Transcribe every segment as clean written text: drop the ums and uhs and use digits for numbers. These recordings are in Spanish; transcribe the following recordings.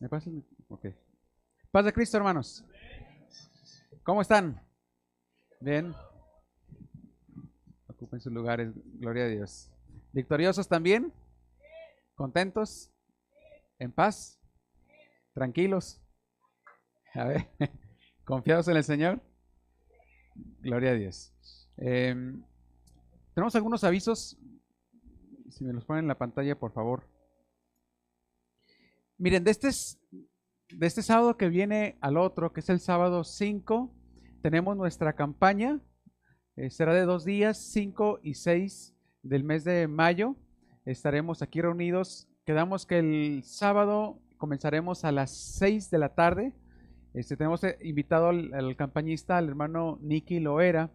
¿Me pasa? Ok. Paz de Cristo, hermanos. ¿Cómo están? Bien. Ocupen sus lugares. Gloria a Dios. ¿Victoriosos también? ¿Contentos? ¿En paz? ¿Tranquilos? A ver, ¿confiados en el Señor? Gloria a Dios. Tenemos algunos avisos. Si me los ponen en la pantalla, por favor. Miren, de este sábado que viene al otro, que es el sábado 5, tenemos nuestra campaña. Será de 2 días, 5 y 6 del mes de mayo. Estaremos aquí reunidos. Quedamos que el sábado comenzaremos a las 6 de la tarde. Tenemos invitado al campañista, al hermano Nicky Loera.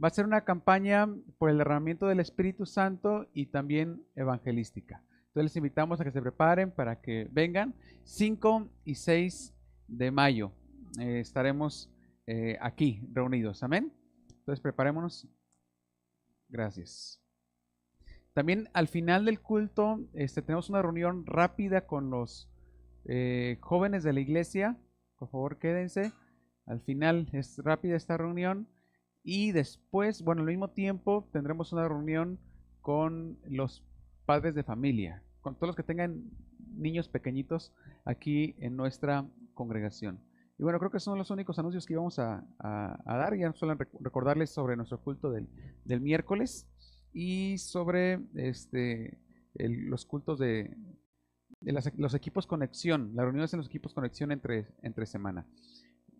Va a ser una campaña por el derramamiento del Espíritu Santo y también evangelística. Entonces les invitamos a que se preparen para que vengan. 5 y 6 de mayo estaremos aquí reunidos. Amén. Entonces preparémonos. Gracias. También al final del culto tenemos una reunión rápida con los jóvenes de la iglesia. Por favor, quédense. Al final es rápida esta reunión. Y después, bueno, al mismo tiempo tendremos una reunión con los padres de familia, con todos los que tengan niños pequeñitos aquí en nuestra congregación. Y bueno, creo que son los únicos anuncios que íbamos a dar. Ya solo recordarles sobre nuestro culto del miércoles y sobre los cultos de los equipos conexión, las reuniones en los equipos conexión entre semana.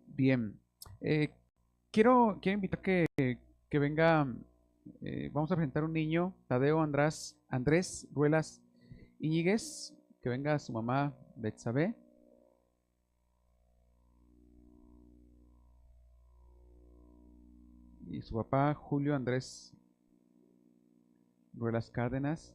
Bien, quiero invitar que venga, vamos a presentar un niño, Tadeo Andrés Ruelas Íñiguez, que venga su mamá Betsabe. Y su papá Julio Andrés Ruelas Cárdenas.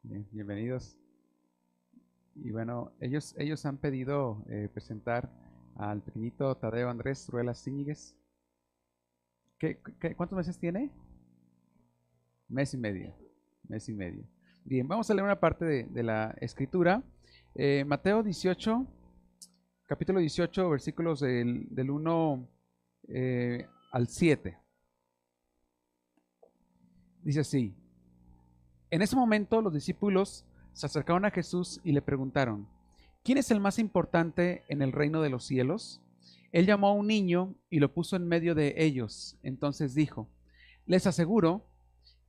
Bien, bienvenidos. Y bueno, ellos han pedido presentar al pequeñito Tadeo Andrés Ruelas Íñiguez. ¿Cuántos meses tiene? Mes y medio. Mes y medio. Bien, vamos a leer una parte de la escritura. Mateo 18, capítulo 18, versículos del 1 al 7. Dice así: En ese momento los discípulos se acercaron a Jesús y le preguntaron: ¿quién es el más importante en el reino de los cielos? Él llamó a un niño y lo puso en medio de ellos. Entonces dijo: les aseguro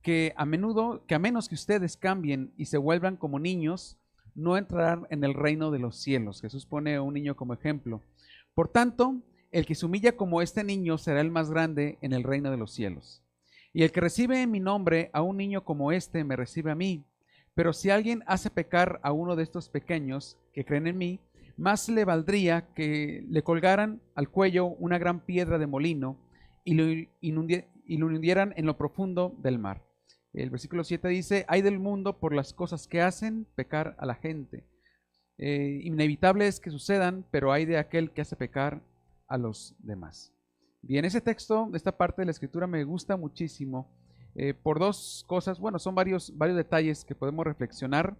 que a menos que ustedes cambien y se vuelvan como niños, no entrarán en el reino de los cielos. Jesús pone a un niño como ejemplo. Por tanto, el que se humilla como este niño será el más grande en el reino de los cielos. Y el que recibe en mi nombre a un niño como este, me recibe a mí. Pero si alguien hace pecar a uno de estos pequeños que creen en mí, más le valdría que le colgaran al cuello una gran piedra de molino y lo hundieran en lo profundo del mar. El versículo 7 dice: hay del mundo por las cosas que hacen pecar a la gente. Inevitable es que sucedan, pero hay de aquel que hace pecar a los demás. Bien, ese texto, esta parte de la escritura me gusta muchísimo por dos cosas. Bueno, son varios detalles que podemos reflexionar,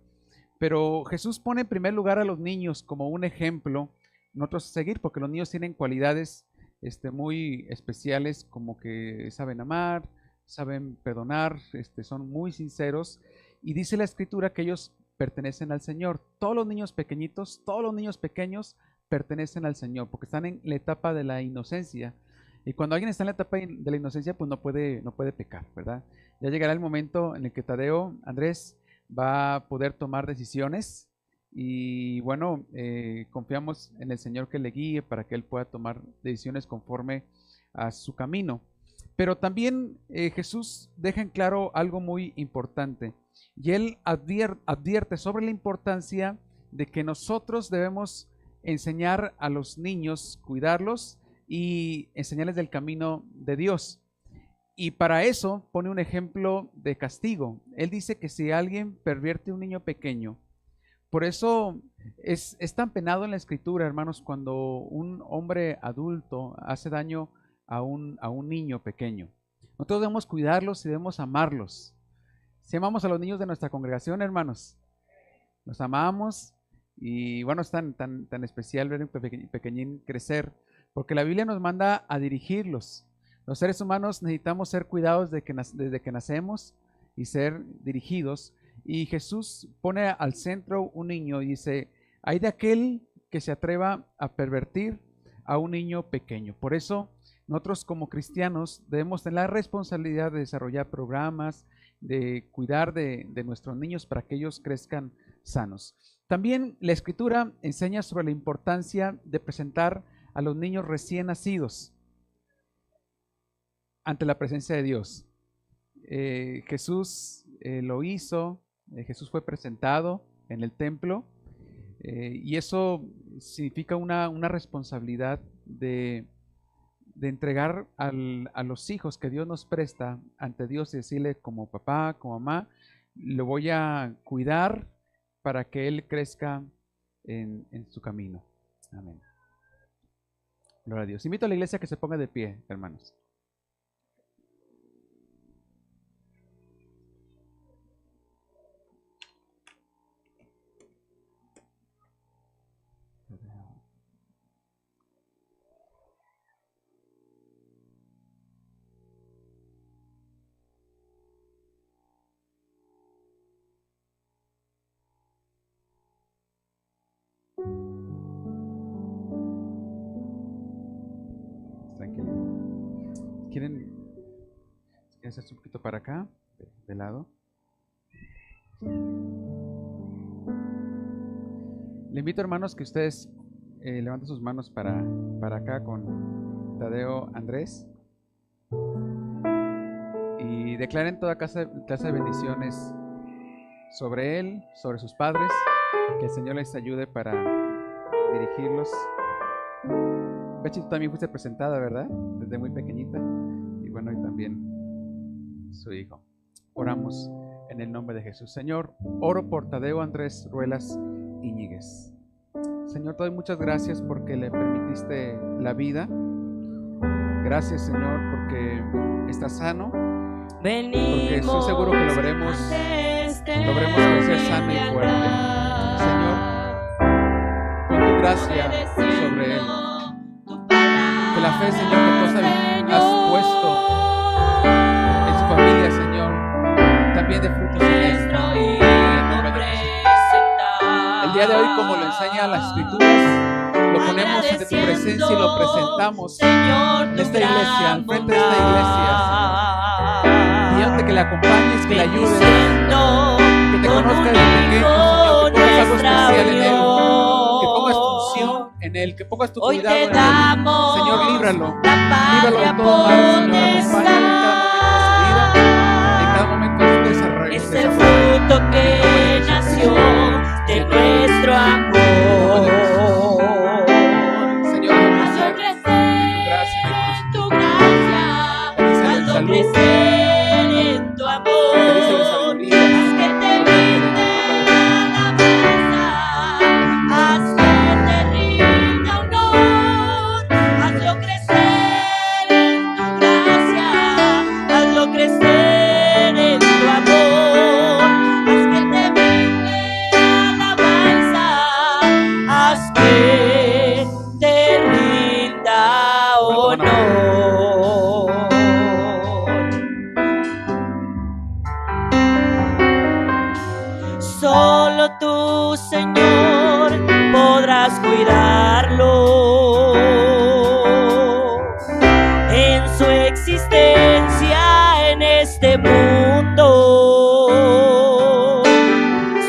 pero Jesús pone en primer lugar a los niños como un ejemplo nosotros a seguir, porque los niños tienen cualidades muy especiales, como que saben amar, saben perdonar, son muy sinceros, y dice la escritura que ellos pertenecen al Señor. Todos los niños pequeñitos, todos los niños pequeños pertenecen al Señor, porque están en la etapa de la inocencia. Y cuando alguien está en la etapa de la inocencia, pues no puede pecar, ¿verdad? Ya llegará el momento en el que Tadeo Andrés va a poder tomar decisiones y bueno, confiamos en el Señor que le guíe para que él pueda tomar decisiones conforme a su camino. Pero también Jesús deja en claro algo muy importante, y él advierte sobre la importancia de que nosotros debemos enseñar a los niños, cuidarlos y enseñarles del camino de Dios. Y para eso pone un ejemplo de castigo. Él dice que si alguien pervierte a un niño pequeño, por eso es tan penado en la Escritura, hermanos, cuando un hombre adulto hace daño a un niño pequeño. Nosotros debemos cuidarlos y debemos amarlos. Si amamos a los niños de nuestra congregación, hermanos, los amamos y bueno, es tan especial ver un pequeñín crecer, porque la Biblia nos manda a dirigirlos. Los seres humanos necesitamos ser cuidados desde que nacemos y ser dirigidos. Y Jesús pone al centro un niño y dice, hay de aquel que se atreva a pervertir a un niño pequeño. Por eso nosotros como cristianos debemos tener la responsabilidad de desarrollar programas, de cuidar de nuestros niños para que ellos crezcan sanos. También la Escritura enseña sobre la importancia de presentar a los niños recién nacidos ante la presencia de Dios. Jesús lo hizo, Jesús fue presentado en el templo y eso significa una responsabilidad de entregar a los hijos que Dios nos presta ante Dios y decirle como papá, como mamá, lo voy a cuidar para que él crezca en su camino. Amén. Gloria a Dios. Invito a la iglesia a que se ponga de pie, hermanos. ¿Quieren hacerse un poquito para acá, de lado? Le invito, hermanos, que ustedes levanten sus manos para acá con Tadeo Andrés y declaren toda clase de bendiciones sobre él, sobre sus padres, que el Señor les ayude para dirigirlos. Bechi, tú también fuiste presentada, ¿verdad? Desde muy pequeñita. Y bueno, y también su hijo. Oramos en el nombre de Jesús. Señor, oro por Tadeo Andrés Ruelas Íñiguez. Señor, te doy muchas gracias porque le permitiste la vida. Gracias, Señor, porque está sano. Porque estoy seguro que lo veremos crecer sano y fuerte. Señor, con tu gracia sobre él. Que la fe, Señor, que tú has puesto en su familia, Señor, también de frutos en él. El día de hoy, como lo enseña las Escrituras, lo ponemos ante tu presencia y lo presentamos en esta iglesia, al frente de esta iglesia, Señor. Pidiéndote que le acompañes, que le ayudes, que te conozca desde pequeño, Señor, que pongas algo especial en él, que pongas tu unción en él, que pongas tu cuidado en él. Señor, líbralo de todo mal, Señor, acompáñalo en cada momento de su vida, en cada momento de su desarrollo. Es el fruto que nació de nuestro amor. Señor, hazlo crecer en tu gracia, hazlo crecer en tu amor. Haz que te rinda alabanza, haz que te rinda honor. Hazlo crecer en tu gracia, hazlo crecer en tu amor. Haz que te brinde alabanza, haz que te rinda honor. Solo tú, Señor, podrás cuidarlo en su existencia en este mundo.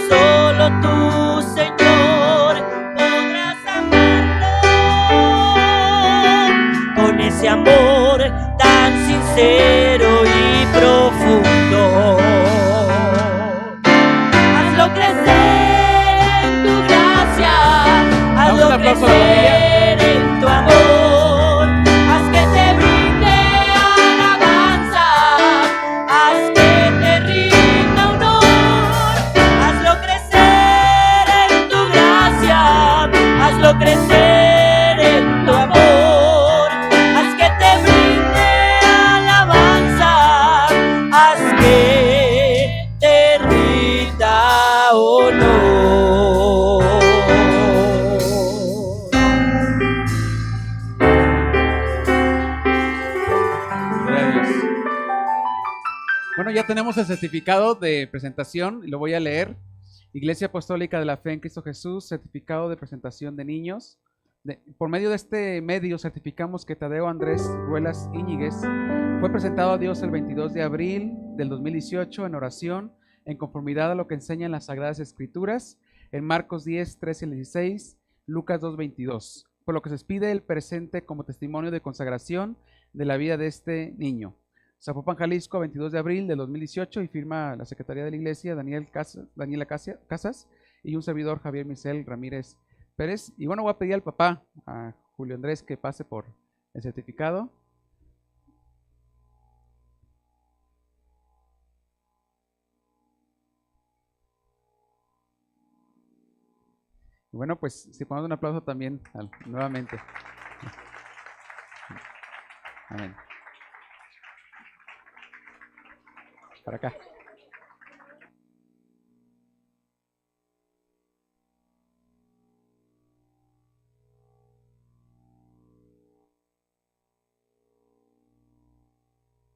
Solo tú, Señor, podrás amarlo con ese amor tan sincero y profundo. Hazlo crecer en tu gracia, hazlo crecer tenemos el certificado de presentación, lo voy a leer. Iglesia Apostólica de la Fe en Cristo Jesús, certificado de presentación de niños. Por medio de este medio certificamos que Tadeo Andrés Ruelas Íñiguez fue presentado a Dios el 22 de abril del 2018 en oración, en conformidad a lo que enseñan las Sagradas Escrituras, en Marcos 10, 13 y 16, Lucas 2, 22, por lo que se expide el presente como testimonio de consagración de la vida de este niño. Zapopan, Jalisco, 22 de abril del 2018, y firma la Secretaría de la Iglesia, Daniela Casas, y un servidor, Javier Michel Ramírez Pérez. Y bueno, voy a pedir al papá, a Julio Andrés, que pase por el certificado. Y bueno, pues si ponemos un aplauso también nuevamente. Amén. Para acá.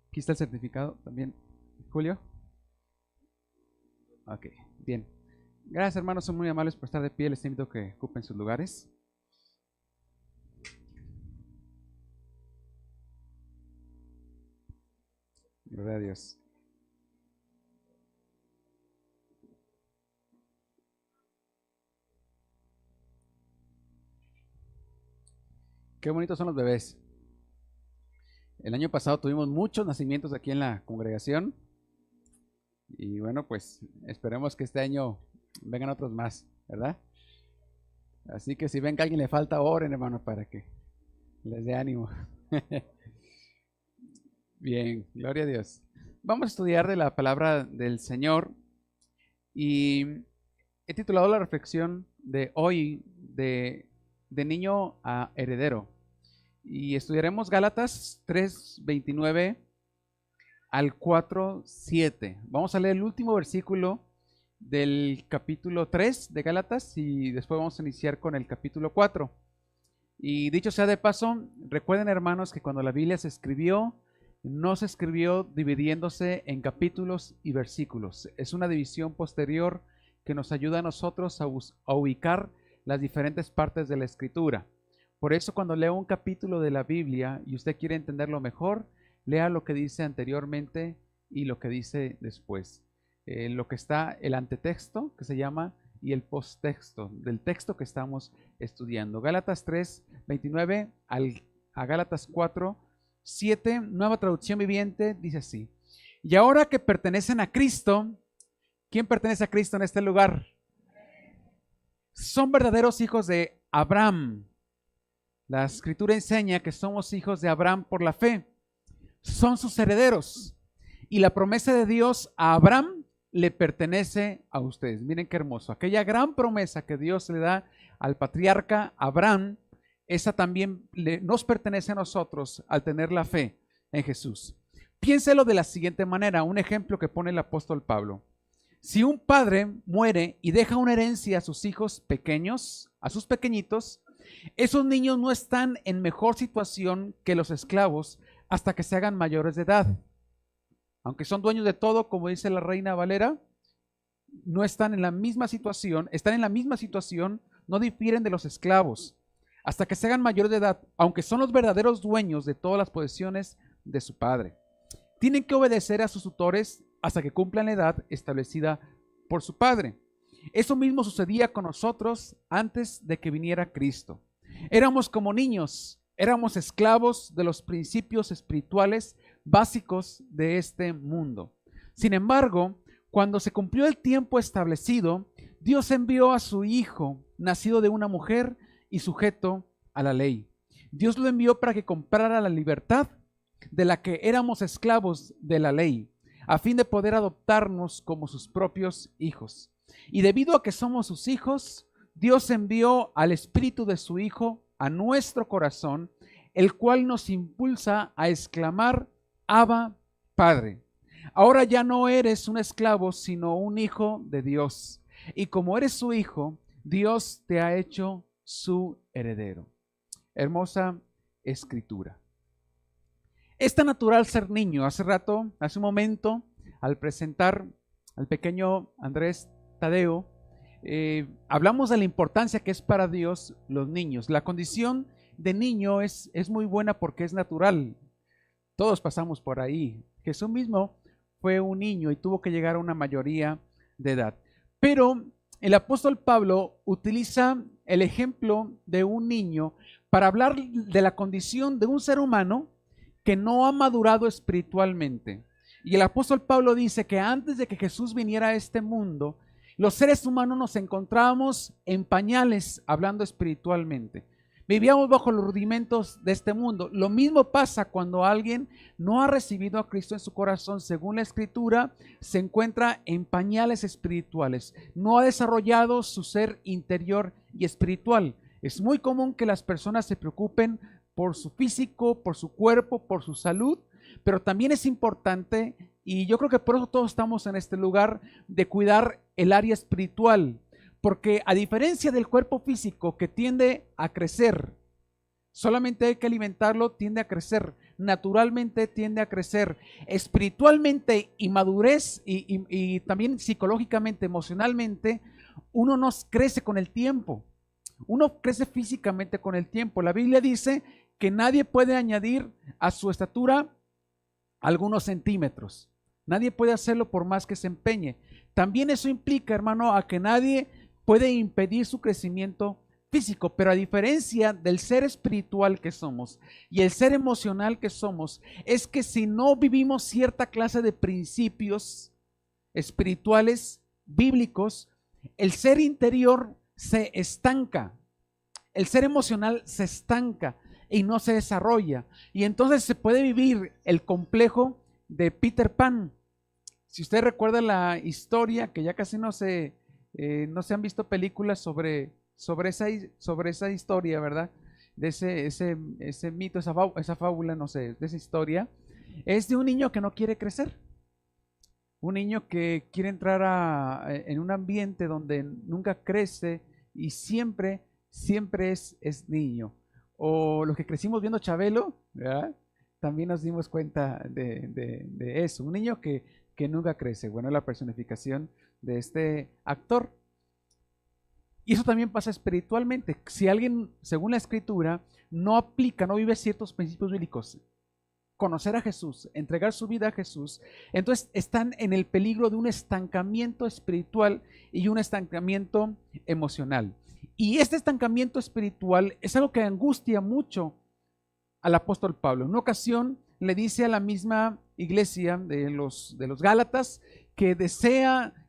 Aquí está el certificado también, Julio. Ok, bien. Gracias, hermanos, son muy amables por estar de pie. Les invito a que ocupen sus lugares. Gloria a Dios. Qué bonitos son los bebés. El año pasado tuvimos muchos nacimientos aquí en la congregación. Y bueno, pues esperemos que este año vengan otros más, ¿verdad? Así que si ven que a alguien le falta, oren, hermano, para que les dé ánimo. Bien, gloria a Dios. Vamos a estudiar de la palabra del Señor. Y he titulado la reflexión de hoy de niño a heredero. Y estudiaremos Gálatas 3:29 al 4:7. Vamos a leer el último versículo del capítulo 3 de Gálatas y después vamos a iniciar con el capítulo 4. Y dicho sea de paso, recuerden, hermanos, que cuando la Biblia se escribió, no se escribió dividiéndose en capítulos y versículos. Es una división posterior que nos ayuda a nosotros a ubicar las diferentes partes de la Escritura. Por eso, cuando lea un capítulo de la Biblia y usted quiere entenderlo mejor, lea lo que dice anteriormente y lo que dice después. Lo que está el antetexto, que se llama, y el posttexto del texto que estamos estudiando. Gálatas 3:29 a Gálatas 4:7, nueva traducción viviente, dice así: y ahora que pertenecen a Cristo, ¿quién pertenece a Cristo en este lugar? Son verdaderos hijos de Abraham. La Escritura enseña que somos hijos de Abraham por la fe. Son sus herederos. Y la promesa de Dios a Abraham le pertenece a ustedes. Miren qué hermoso. Aquella gran promesa que Dios le da al patriarca Abraham, esa también nos pertenece a nosotros al tener la fe en Jesús. Piénselo de la siguiente manera, un ejemplo que pone el apóstol Pablo. Si un padre muere y deja una herencia a sus hijos pequeños, a sus pequeñitos, esos niños no están en mejor situación que los esclavos hasta que se hagan mayores de edad. Aunque son dueños de todo, como dice la Reina Valera, no están en la misma situación, no difieren de los esclavos hasta que se hagan mayores de edad, aunque son los verdaderos dueños de todas las posesiones de su padre. Tienen que obedecer a sus tutores hasta que cumplan la edad establecida por su padre. Eso mismo sucedía con nosotros antes de que viniera Cristo. Éramos como niños, éramos esclavos de los principios espirituales básicos de este mundo. Sin embargo, cuando se cumplió el tiempo establecido, Dios envió a su Hijo, nacido de una mujer y sujeto a la ley. Dios lo envió para que comprara la libertad de la que éramos esclavos de la ley, a fin de poder adoptarnos como sus propios hijos. Y debido a que somos sus hijos, Dios envió al Espíritu de su Hijo a nuestro corazón, el cual nos impulsa a exclamar: Abba, Padre. Ahora ya no eres un esclavo, sino un hijo de Dios. Y como eres su hijo, Dios te ha hecho su heredero. Hermosa escritura. Es tan natural ser niño. Hace un momento, al presentar al pequeño Andrés Tadeo, hablamos de la importancia que es para Dios los niños. La condición de niño es muy buena porque es natural. Todos pasamos por ahí. Jesús mismo fue un niño y tuvo que llegar a una mayoría de edad. Pero el apóstol Pablo utiliza el ejemplo de un niño para hablar de la condición de un ser humano que no ha madurado espiritualmente. Y el apóstol Pablo dice que antes de que Jesús viniera a este mundo, los seres humanos nos encontrábamos en pañales hablando espiritualmente. Vivíamos bajo los rudimentos de este mundo. Lo mismo pasa cuando alguien no ha recibido a Cristo en su corazón. Según la Escritura, se encuentra en pañales espirituales. No ha desarrollado su ser interior y espiritual. Es muy común que las personas se preocupen por su físico, por su cuerpo, por su salud, pero también es importante, y yo creo que por eso todos estamos en este lugar, de cuidar el área espiritual. Porque a diferencia del cuerpo físico que tiende a crecer, solamente hay que alimentarlo, tiende a crecer, naturalmente tiende a crecer, espiritualmente y madurez y también psicológicamente, emocionalmente, uno no crece con el tiempo, uno crece físicamente con el tiempo. La Biblia dice que nadie puede añadir a su estatura algunos centímetros, nadie puede hacerlo por más que se empeñe. También eso implica, hermano, a que nadie puede impedir su crecimiento físico, pero a diferencia del ser espiritual que somos y el ser emocional que somos, es que si no vivimos cierta clase de principios espirituales, bíblicos, el ser interior se estanca, el ser emocional se estanca y no se desarrolla. Y entonces se puede vivir el complejo de Peter Pan. Si usted recuerda la historia, que ya casi no se han visto películas sobre esa historia, ¿verdad? De ese mito, esa fábula, no sé, de esa historia. Es de un niño que no quiere crecer. Un niño que quiere entrar en un ambiente donde nunca crece y siempre es niño. O los que crecimos viendo Chabelo, ¿verdad? También nos dimos cuenta de eso. Un niño que nunca crece. Bueno, la personificación de este actor. Y eso también pasa espiritualmente. Si alguien, según la Escritura, no aplica, no vive ciertos principios bíblicos, conocer a Jesús, entregar su vida a Jesús, entonces están en el peligro de un estancamiento espiritual y un estancamiento emocional. Y este estancamiento espiritual es algo que angustia mucho al apóstol Pablo. En una ocasión le dice a la misma iglesia de los Gálatas que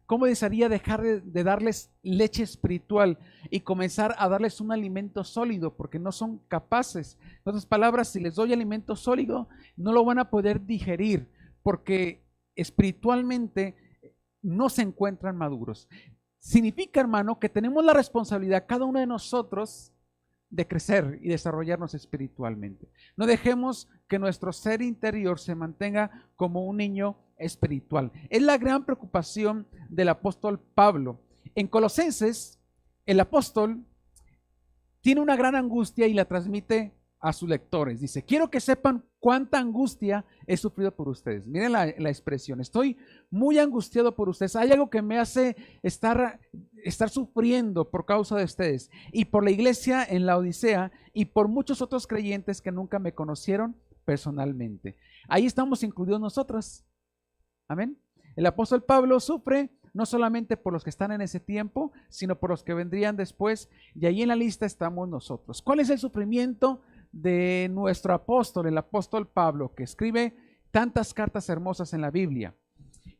cómo desearía dejar de darles leche espiritual y comenzar a darles un alimento sólido, porque no son capaces. En otras palabras, si les doy alimento sólido, no lo van a poder digerir, porque espiritualmente no se encuentran maduros. Significa, hermano, que tenemos la responsabilidad, cada uno de nosotros, de crecer y desarrollarnos espiritualmente. No dejemos que nuestro ser interior se mantenga como un niño espiritual. Es la gran preocupación del apóstol Pablo. En Colosenses, el apóstol tiene una gran angustia y la transmite a sus lectores. Dice: quiero que sepan cuánta angustia he sufrido por ustedes. Miren la expresión: estoy muy angustiado por ustedes. Hay algo que me hace estar sufriendo por causa de ustedes y por la iglesia en la Odisea y por muchos otros creyentes que nunca me conocieron personalmente. Ahí estamos incluidos nosotros. Amén. El apóstol Pablo sufre no solamente por los que están en ese tiempo, sino por los que vendrían después, y ahí en la lista estamos nosotros. ¿Cuál es el sufrimiento de nuestro apóstol, el apóstol Pablo, que escribe tantas cartas hermosas en la Biblia?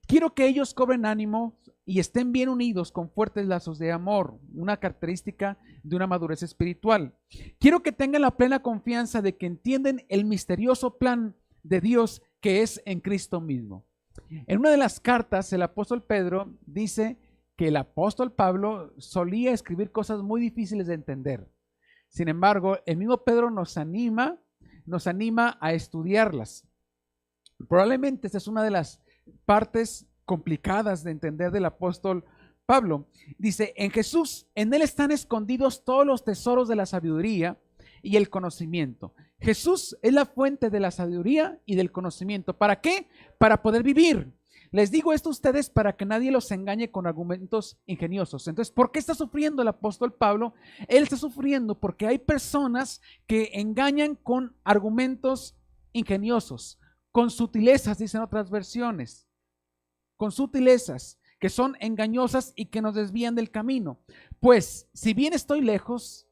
Quiero que ellos cobren ánimo y estén bien unidos con fuertes lazos de amor, una característica de una madurez espiritual. Quiero que tengan la plena confianza de que entienden el misterioso plan de Dios que es en Cristo mismo. En una de las cartas, el apóstol Pedro dice que el apóstol Pablo solía escribir cosas muy difíciles de entender. Sin embargo, el mismo Pedro nos anima a estudiarlas. Probablemente esta es una de las partes complicadas de entender del apóstol Pablo. Dice: en Jesús, en Él están escondidos todos los tesoros de la sabiduría y el conocimiento. Jesús es la fuente de la sabiduría y del conocimiento. ¿Para qué? Para poder vivir. Les digo esto a ustedes para que nadie los engañe con argumentos ingeniosos. Entonces, ¿por qué está sufriendo el apóstol Pablo? Él está sufriendo porque hay personas que engañan con argumentos ingeniosos, con sutilezas, dicen otras versiones, con sutilezas que son engañosas y que nos desvían del camino. Pues, si bien estoy lejos,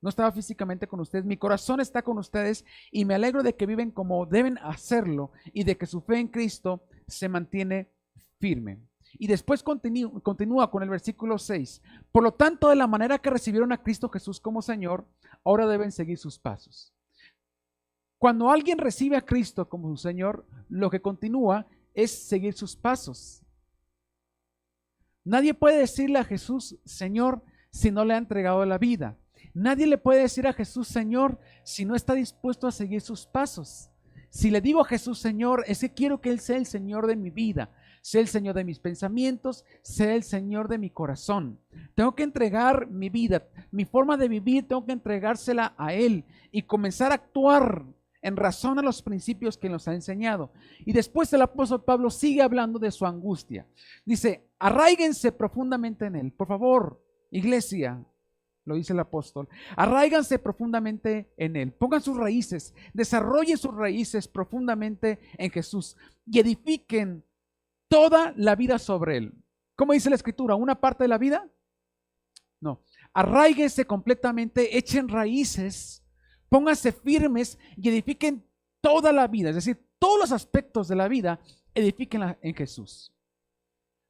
no estaba físicamente con ustedes, mi corazón está con ustedes y me alegro de que viven como deben hacerlo y de que su fe en Cristo se mantiene firme. Y después continúa con el versículo 6. Por lo tanto, de la manera que recibieron a Cristo Jesús como Señor, ahora deben seguir sus pasos. Cuando alguien recibe a Cristo como su Señor, lo que continúa es seguir sus pasos. Nadie puede decirle a Jesús, Señor, si no le ha entregado la vida. Nadie le puede decir a Jesús, Señor, si no está dispuesto a seguir sus pasos. Si le digo a Jesús, Señor, es que quiero que Él sea el Señor de mi vida, sea el Señor de mis pensamientos, sea el Señor de mi corazón. Tengo que entregar mi vida, mi forma de vivir, tengo que entregársela a Él y comenzar a actuar en razón a los principios que nos ha enseñado. Y después el apóstol Pablo sigue hablando de su angustia. Dice, arráiganse profundamente en Él. Por favor, iglesia, lo dice el apóstol, arráiganse profundamente en Él. Pongan sus raíces, desarrollen sus raíces profundamente en Jesús y edifiquen toda la vida sobre Él. ¿Cómo dice la Escritura? ¿Una parte de la vida? No. Arráiganse completamente, echen raíces, pónganse firmes y edifiquen toda la vida, es decir, todos los aspectos de la vida, edifíquenla en Jesús.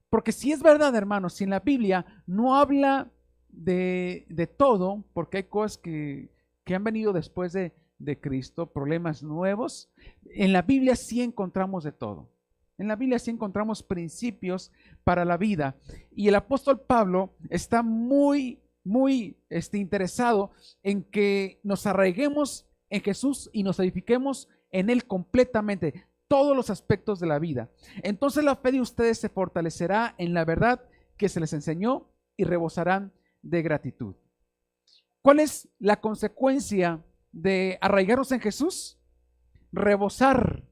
Porque si es verdad, hermanos, si en la Biblia no habla de todo, porque hay cosas que han venido después de Cristo, problemas nuevos, en la Biblia sí encontramos de todo. En la Biblia sí encontramos principios para la vida. Y el apóstol Pablo está muy interesado en que nos arraiguemos en Jesús y nos edifiquemos en Él completamente, todos los aspectos de la vida. Entonces la fe de ustedes se fortalecerá en la verdad que se les enseñó y rebosarán de gratitud. ¿Cuál es la consecuencia de arraigarnos en Jesús? Rebosar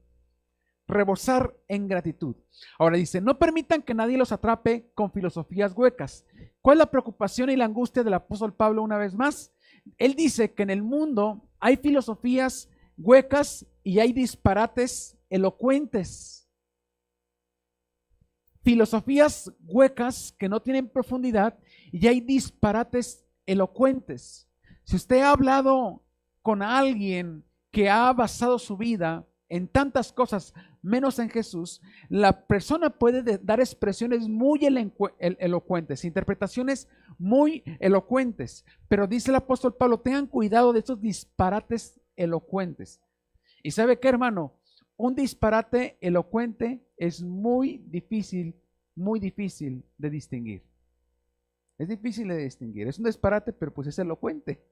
en gratitud. Ahora dice, no permitan que nadie los atrape con filosofías huecas. ¿Cuál es la preocupación y la angustia del apóstol Pablo una vez más? Él dice que en el mundo hay filosofías huecas y hay disparates elocuentes. Filosofías huecas que no tienen profundidad y hay disparates elocuentes. Si usted ha hablado con alguien que ha basado su vida en tantas cosas menos en Jesús, la persona puede dar expresiones muy elocuentes, interpretaciones muy elocuentes, pero dice el apóstol Pablo, tengan cuidado de esos disparates elocuentes. ¿Y sabe qué, hermano? Un disparate elocuente es muy difícil de distinguir. Es difícil de distinguir. Es un disparate, pero pues es elocuente.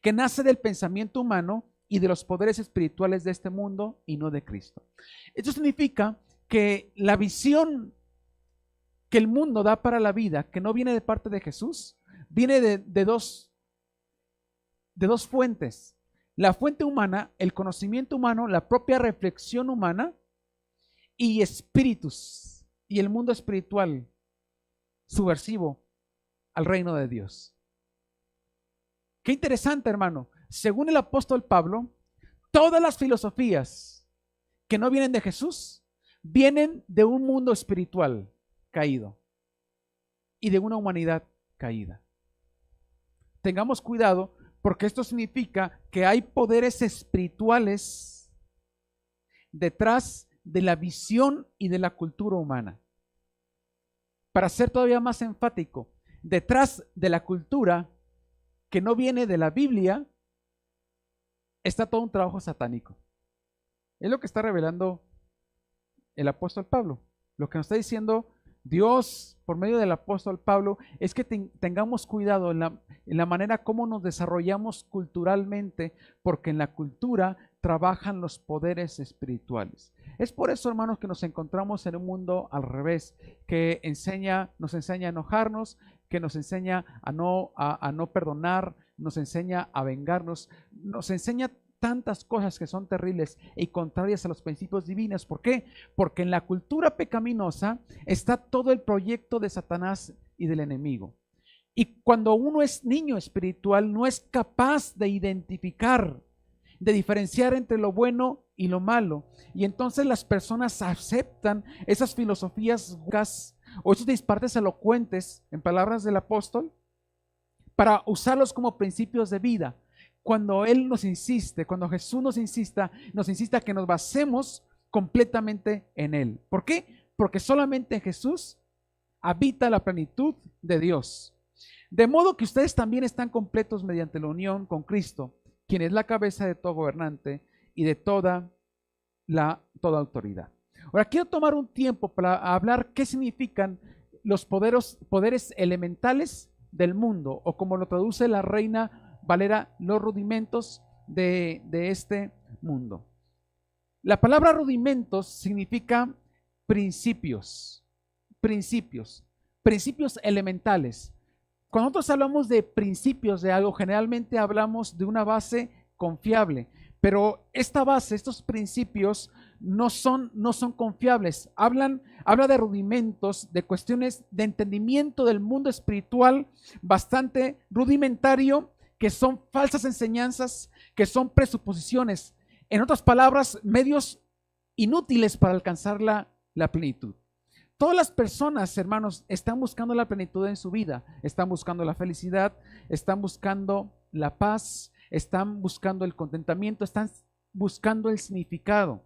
Que nace del pensamiento humano y de los poderes espirituales de este mundo y no de Cristo. Esto significa que la visión que el mundo da para la vida, que no viene de parte de Jesús, viene de dos fuentes. La fuente humana, el conocimiento humano, la propia reflexión humana y espíritus y el mundo espiritual subversivo al reino de Dios. Qué interesante, hermano. Según el apóstol Pablo, todas las filosofías que no vienen de Jesús vienen de un mundo espiritual caído y de una humanidad caída. Tengamos cuidado porque esto significa que hay poderes espirituales detrás de la visión y de la cultura humana. Para ser todavía más enfático, detrás de la cultura que no viene de la Biblia, está todo un trabajo satánico. Es lo que está revelando el apóstol Pablo. Lo que nos está diciendo Dios por medio del apóstol Pablo es que tengamos cuidado en la manera como nos desarrollamos culturalmente, porque en la cultura trabajan los poderes espirituales. Es por eso, hermanos, que nos encontramos en un mundo al revés, que nos enseña a enojarnos, que nos enseña a no perdonar, nos enseña a vengarnos, nos enseña tantas cosas que son terribles y contrarias a los principios divinos. ¿Por qué? Porque en la cultura pecaminosa está todo el proyecto de Satanás y del enemigo. Y cuando uno es niño espiritual, no es capaz de identificar, de diferenciar entre lo bueno y lo malo. Y entonces las personas aceptan esas filosofías o esos disparates elocuentes, en palabras del apóstol, para usarlos como principios de vida. Cuando Él nos insiste, cuando Jesús nos insista que nos basemos completamente en Él. ¿Por qué? Porque solamente en Jesús habita la plenitud de Dios. De modo que ustedes también están completos mediante la unión con Cristo, quien es la cabeza de todo gobernante y de toda autoridad. Ahora quiero tomar un tiempo para hablar qué significan los poderes elementales del mundo, o como lo traduce la Reina Valera, los rudimentos de este mundo. La palabra rudimentos significa principios elementales. Cuando nosotros hablamos de principios de algo, generalmente hablamos de una base confiable, pero esta base, estos principios no son confiables. Habla de rudimentos, de cuestiones de entendimiento del mundo espiritual bastante rudimentario, que son falsas enseñanzas, que son presuposiciones. En otras palabras, medios inútiles para alcanzar la plenitud. Todas las personas, hermanos, están buscando la plenitud en su vida, están buscando la felicidad, están buscando la paz, están buscando el contentamiento, están buscando el significado.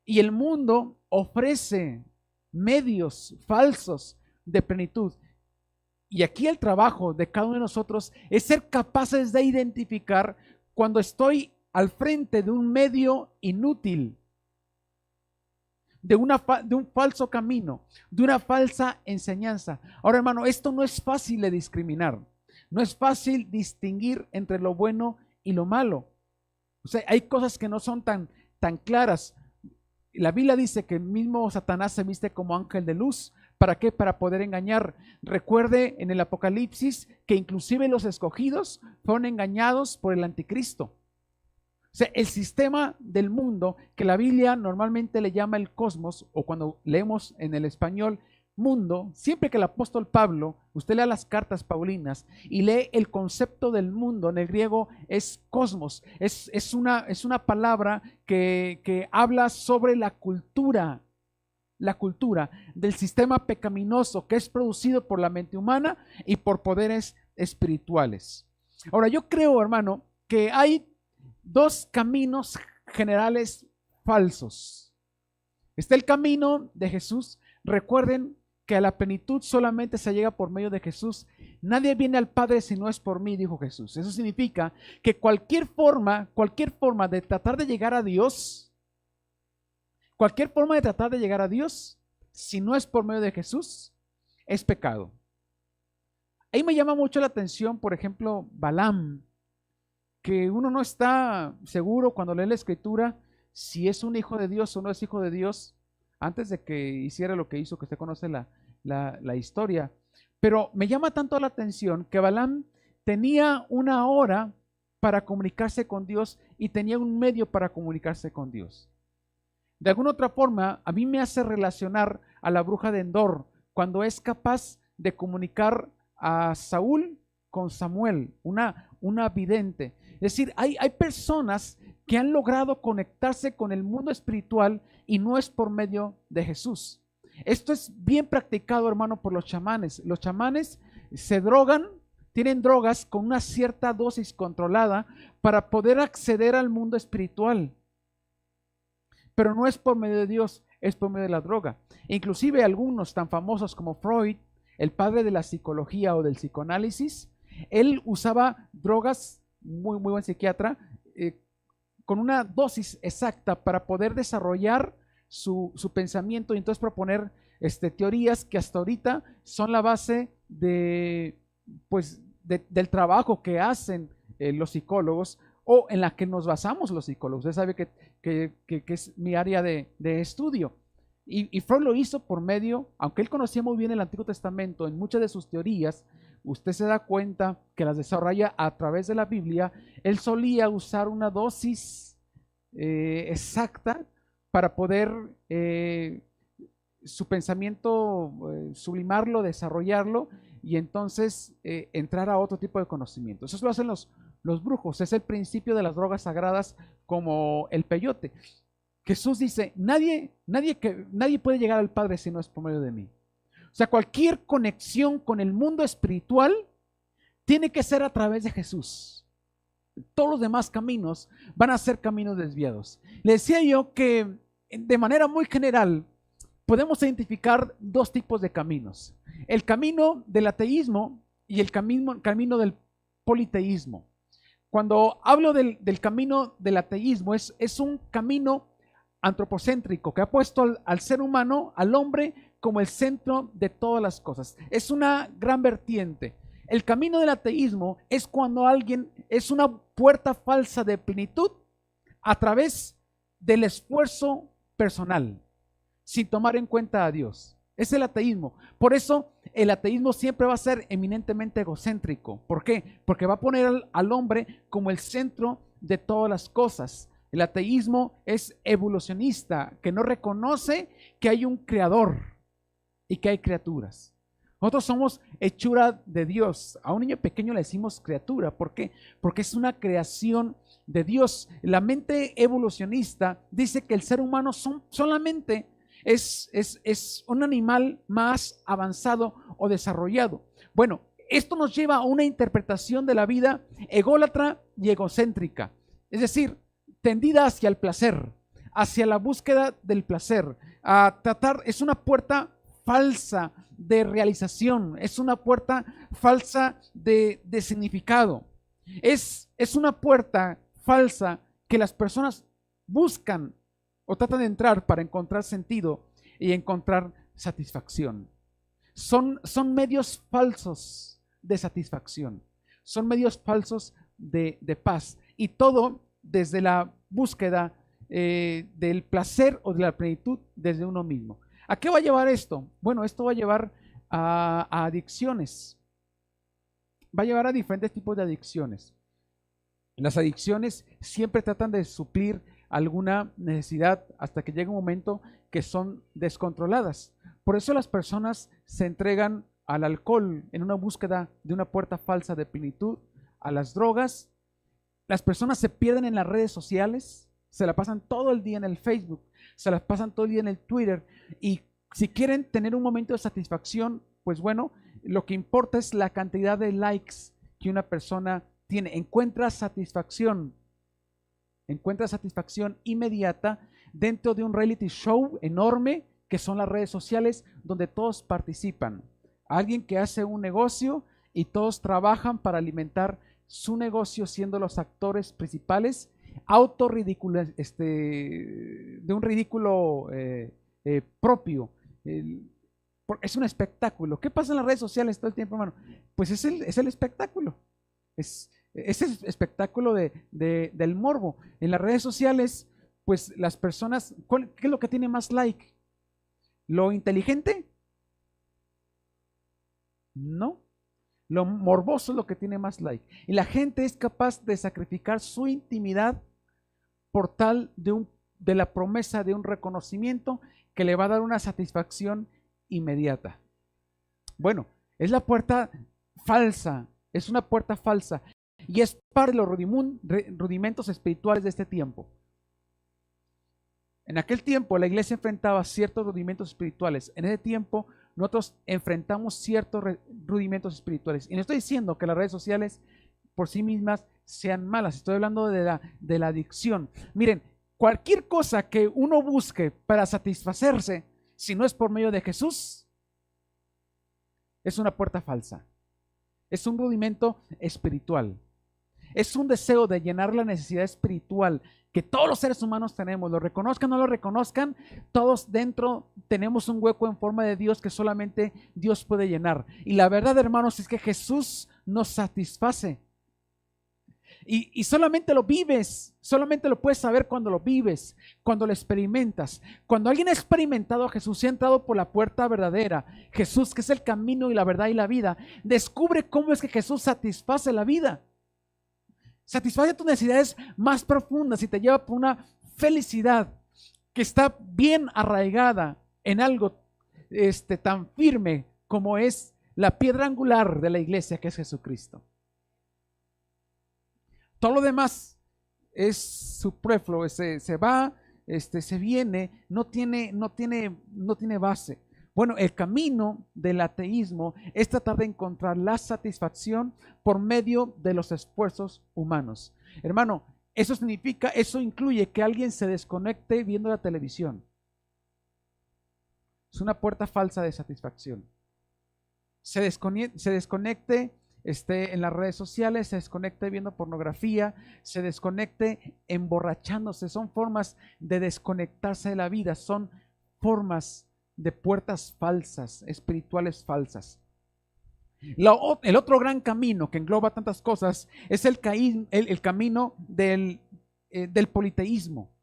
Y el mundo ofrece medios falsos de plenitud. Y aquí el trabajo de cada uno de nosotros es ser capaces de identificar cuando estoy al frente de un medio inútil, de un falso camino, de una falsa enseñanza. Ahora, hermano, esto no es fácil de discriminar. No es fácil distinguir entre lo bueno y lo malo. O sea, hay cosas que no son tan claras. La Biblia dice que el mismo Satanás se viste como ángel de luz. ¿Para qué? Para poder engañar. Recuerde en el Apocalipsis que inclusive los escogidos fueron engañados por el anticristo. O sea, el sistema del mundo, que la Biblia normalmente le llama el cosmos, o cuando leemos en el español mundo, siempre que el apóstol Pablo, usted lea las cartas paulinas y lee el concepto del mundo, en el griego es cosmos, es una palabra que habla sobre la cultura del sistema pecaminoso que es producido por la mente humana y por poderes espirituales. Ahora, yo creo, hermano, que hay dos caminos generales falsos. Está el camino de Jesús. Recuerden que a la plenitud solamente se llega por medio de Jesús. Nadie viene al Padre si no es por mí, dijo Jesús. Eso significa que cualquier forma de tratar de llegar a Dios, si no es por medio de Jesús, es pecado. Ahí me llama mucho la atención, por ejemplo, Balaam, que uno no está seguro cuando lee la Escritura si es un hijo de Dios o no es hijo de Dios, antes de que hiciera lo que hizo, que usted conoce la historia. Pero me llama tanto la atención que Balaam tenía una hora para comunicarse con Dios y tenía un medio para comunicarse con Dios. De alguna otra forma, a mí me hace relacionar a la bruja de Endor, cuando es capaz de comunicar a Saúl con Samuel, una vidente. Es decir, hay personas que han logrado conectarse con el mundo espiritual y no es por medio de Jesús. Esto es bien practicado, hermano, por los chamanes. Los chamanes se drogan, tienen drogas con una cierta dosis controlada para poder acceder al mundo espiritual. Pero no es por medio de Dios, es por medio de la droga. Inclusive algunos tan famosos como Freud, el padre de la psicología o del psicoanálisis, él usaba drogas, muy buen psiquiatra, con una dosis exacta para poder desarrollar su pensamiento y entonces proponer teorías que hasta ahorita son la base del trabajo que hacen los psicólogos, o en la que nos basamos los psicólogos. Usted sabe que es mi área de estudio. Y Freud lo hizo por medio, aunque él conocía muy bien el Antiguo Testamento, en muchas de sus teorías, usted se da cuenta que las desarrolla a través de la Biblia, él solía usar una dosis exacta para poder su pensamiento sublimarlo, desarrollarlo y entonces entrar a otro tipo de conocimiento. Eso lo hacen los brujos, es el principio de las drogas sagradas como el peyote. Jesús dice, nadie puede llegar al Padre si no es por medio de mí. O sea, cualquier conexión con el mundo espiritual tiene que ser a través de Jesús. Todos los demás caminos van a ser caminos desviados. Le decía yo que de manera muy general podemos identificar dos tipos de caminos. El camino del ateísmo y el camino del politeísmo. Cuando hablo del camino del ateísmo, es un camino antropocéntrico que ha puesto al ser humano, al hombre, como el centro de todas las cosas. Es una gran vertiente. El camino del ateísmo es cuando alguien es una puerta falsa de plenitud a través del esfuerzo personal, sin tomar en cuenta a Dios. Es el ateísmo. Por eso el ateísmo siempre va a ser eminentemente egocéntrico. ¿Por qué? Porque va a poner al hombre como el centro de todas las cosas. El ateísmo es evolucionista, que no reconoce que hay un creador y que hay criaturas. Nosotros somos hechura de Dios. A un niño pequeño le decimos criatura. ¿Por qué? Porque es una creación de Dios. La mente evolucionista dice que el ser humano solamente es un animal más avanzado o desarrollado. Bueno, esto nos lleva a una interpretación de la vida ególatra y egocéntrica. Es decir, tendida hacia el placer, hacia la búsqueda del placer. A tratar, es una puerta falsa de realización, es una puerta falsa de significado. Es una puerta falsa que las personas buscan o tratan de entrar para encontrar sentido y encontrar satisfacción. Son medios falsos de satisfacción, son medios falsos de paz, y todo desde la búsqueda del placer o de la plenitud desde uno mismo. ¿A qué va a llevar esto? Bueno, esto va a llevar a adicciones. Va a llevar a diferentes tipos de adicciones. Las adicciones siempre tratan de suplir alguna necesidad hasta que llega un momento que son descontroladas. Por eso las personas se entregan al alcohol en una búsqueda de una puerta falsa de plenitud, a las drogas. Las personas se pierden en las redes sociales, se la pasan todo el día en el Facebook, se la pasan todo el día en el Twitter, y si quieren tener un momento de satisfacción, pues bueno, lo que importa es la cantidad de likes que una persona tiene. Encuentra satisfacción inmediata dentro de un reality show enorme que son las redes sociales, donde todos participan. Alguien que hace un negocio y todos trabajan para alimentar su negocio siendo los actores principales, de un ridículo propio. Es un espectáculo. ¿Qué pasa en las redes sociales todo el tiempo, hermano? Pues es el espectáculo. Es el espectáculo del morbo. En las redes sociales, pues las personas, ¿qué es lo que tiene más like? ¿Lo inteligente? No. Lo morboso es lo que tiene más like. Y la gente es capaz de sacrificar su intimidad por tal de la promesa de un reconocimiento que le va a dar una satisfacción inmediata. Bueno, es la puerta falsa, es una puerta falsa, y es parte de los rudimentos espirituales de este tiempo. En aquel tiempo la iglesia enfrentaba ciertos rudimentos espirituales. En ese tiempo nosotros enfrentamos ciertos rudimentos espirituales. Y no estoy diciendo que las redes sociales por sí mismas sean malas. Estoy hablando de la adicción. Miren, cualquier cosa que uno busque para satisfacerse, si no es por medio de Jesús, es una puerta falsa. Es un rudimento espiritual. Es un deseo de llenar la necesidad espiritual que todos los seres humanos tenemos. Lo reconozcan o no lo reconozcan, todos dentro tenemos un hueco en forma de Dios que solamente Dios puede llenar. Y la verdad, hermanos, es que Jesús nos satisface. Y solamente lo vives, solamente lo puedes saber cuando lo vives, cuando lo experimentas. Cuando alguien ha experimentado a Jesús y ha entrado por la puerta verdadera, Jesús que es el camino y la verdad y la vida, descubre cómo es que Jesús satisface la vida. Satisface tus necesidades más profundas y te lleva por una felicidad que está bien arraigada en algo tan firme como es la piedra angular de la iglesia, que es Jesucristo. Todo lo demás es superfluo, se va, se viene, no tiene base. Bueno, el camino del ateísmo es tratar de encontrar la satisfacción por medio de los esfuerzos humanos. Hermano, eso incluye que alguien se desconecte viendo la televisión. Es una puerta falsa de satisfacción. Se desconecte en las redes sociales, se desconecte viendo pornografía, se desconecte emborrachándose. Son formas de desconectarse de la vida, son formas de puertas falsas, espirituales falsas. El otro gran camino que engloba tantas cosas es el camino del politeísmo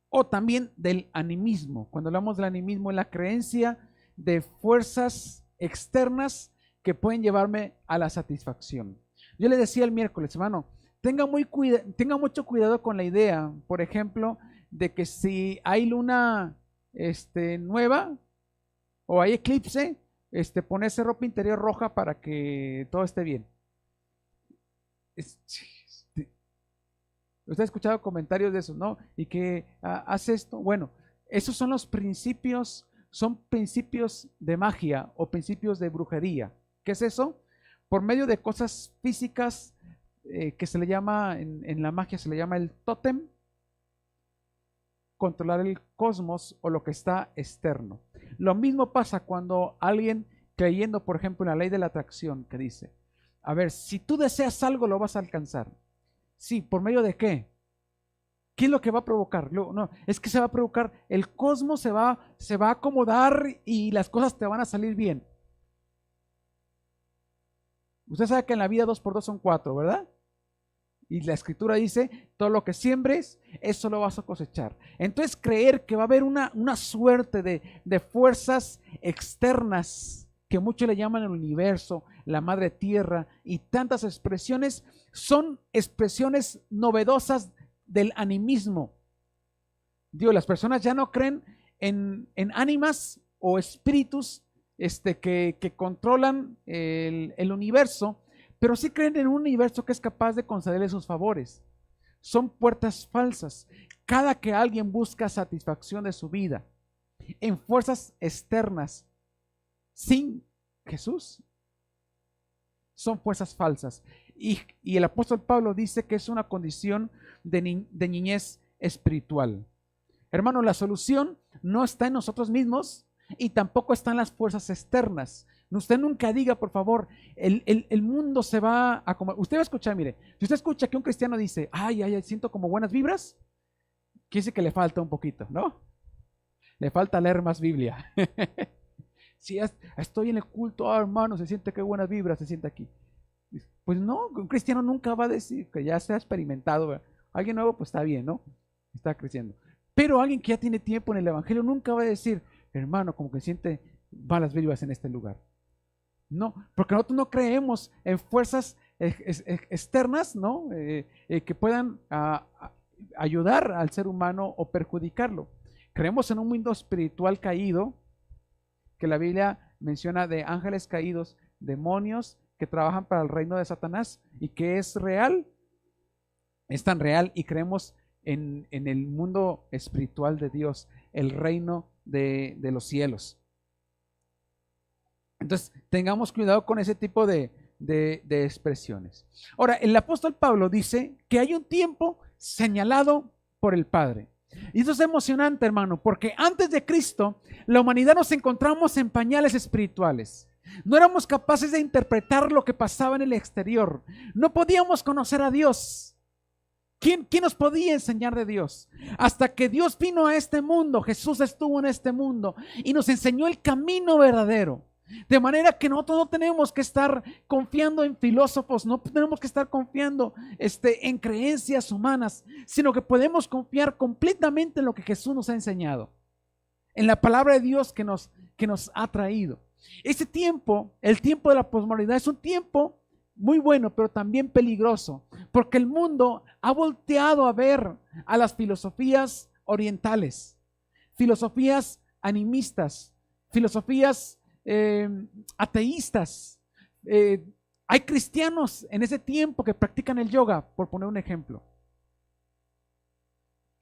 o también del animismo. Cuando hablamos del animismo, es la creencia de fuerzas externas que pueden llevarme a la satisfacción. Yo le decía el miércoles, hermano, tenga mucho cuidado con la idea, por ejemplo, de que si hay luna nueva o hay eclipse, ponerse ropa interior roja para que todo esté bien. Usted ha escuchado comentarios de eso, ¿no? Y que hace esto. Bueno, esos son los principios, son principios de magia o principios de brujería. ¿Qué es eso? Por medio de cosas físicas que se le llama, en la magia se le llama el tótem, controlar el cosmos o lo que está externo. Lo mismo pasa cuando alguien creyendo, por ejemplo, en la ley de la atracción, que dice, a ver, si tú deseas algo, lo vas a alcanzar. Sí, ¿por medio de qué? ¿Qué es lo que va a provocar? No, es que se va a provocar, el cosmos se va a acomodar y las cosas te van a salir bien. Usted sabe que en la vida 2 por 2 son 4, ¿verdad? Y la escritura dice, todo lo que siembres, eso lo vas a cosechar. Entonces creer que va a haber una suerte de fuerzas externas, que muchos le llaman el universo, la madre tierra, y tantas expresiones, son expresiones novedosas del animismo. Digo, las personas ya no creen en ánimas o espíritus que controlan el universo, pero sí creen en un universo que es capaz de concederle sus favores. Son puertas falsas. Cada que alguien busca satisfacción de su vida en fuerzas externas sin Jesús, son fuerzas falsas. Y el apóstol Pablo dice que es una condición de niñez espiritual. Hermano, la solución no está en nosotros mismos y tampoco está en las fuerzas externas. Usted nunca diga, por favor, el mundo se va a comer. Usted va a escuchar, mire, si usted escucha que un cristiano dice, ay, siento como buenas vibras, quiere decir que le falta un poquito, ¿no? Le falta leer más Biblia. Si estoy en el culto, hermano, se siente que buenas vibras, se siente aquí. Pues no, un cristiano nunca va a decir que ya se ha experimentado, ¿verdad? Alguien nuevo, pues está bien, ¿no? Está creciendo. Pero alguien que ya tiene tiempo en el evangelio nunca va a decir, hermano, como que siente malas vibras en este lugar. No, porque nosotros no creemos en fuerzas externas, ¿no? Que puedan ayudar al ser humano o perjudicarlo. Creemos en un mundo espiritual caído, que la Biblia menciona de ángeles caídos, demonios que trabajan para el reino de Satanás y que es real, es tan real, y creemos en el mundo espiritual de Dios, el reino de los cielos. Entonces, tengamos cuidado con ese tipo de expresiones. Ahora, el apóstol Pablo dice que hay un tiempo señalado por el Padre. Y eso es emocionante, hermano, porque antes de Cristo, la humanidad nos encontramos en pañales espirituales. No éramos capaces de interpretar lo que pasaba en el exterior. No podíamos conocer a Dios. ¿Quién nos podía enseñar de Dios? Hasta que Dios vino a este mundo, Jesús estuvo en este mundo y nos enseñó el camino verdadero. De manera que nosotros no tenemos que estar confiando en filósofos, no tenemos que estar confiando en creencias humanas, sino que podemos confiar completamente en lo que Jesús nos ha enseñado, en la palabra de Dios que nos ha traído. Ese tiempo, el tiempo de la posmodernidad, es un tiempo muy bueno, pero también peligroso, porque el mundo ha volteado a ver a las filosofías orientales, filosofías animistas, filosofías ateístas. Hay cristianos en ese tiempo que practican el yoga, por poner un ejemplo.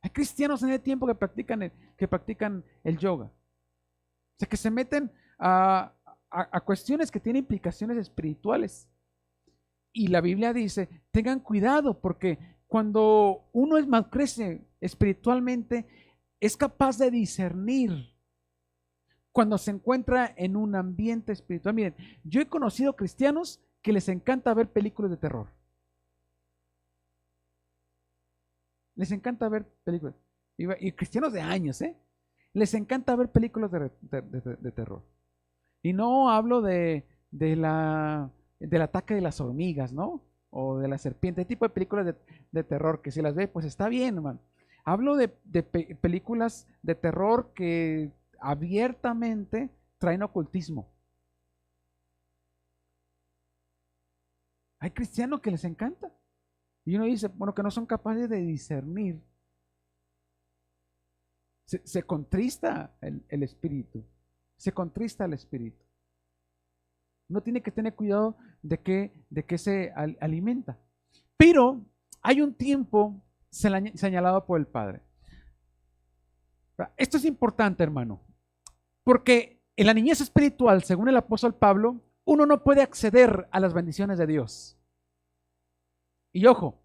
Hay cristianos en ese tiempo que practican el yoga. O sea, que se meten a cuestiones que tienen implicaciones espirituales. Y la Biblia dice, tengan cuidado, porque cuando uno crece espiritualmente, es capaz de discernir cuando se encuentra en un ambiente espiritual. Miren, yo he conocido cristianos que les encanta ver películas de terror. Les encanta ver películas. Y cristianos de años, les encanta ver películas de terror. Y no hablo del ataque de las hormigas, ¿no? O de la serpiente, tipo de películas de terror que si las ve, pues está bien, hermano. Hablo de películas de terror que abiertamente traen ocultismo. Hay cristianos que les encanta. Y uno dice, bueno, que no son capaces de discernir. Se contrista el espíritu. Se contrista el espíritu. Uno tiene que tener cuidado de qué se alimenta. Pero hay un tiempo señalado por el Padre. Esto es importante, hermano, porque en la niñez espiritual, según el apóstol Pablo, uno no puede acceder a las bendiciones de Dios. Y ojo,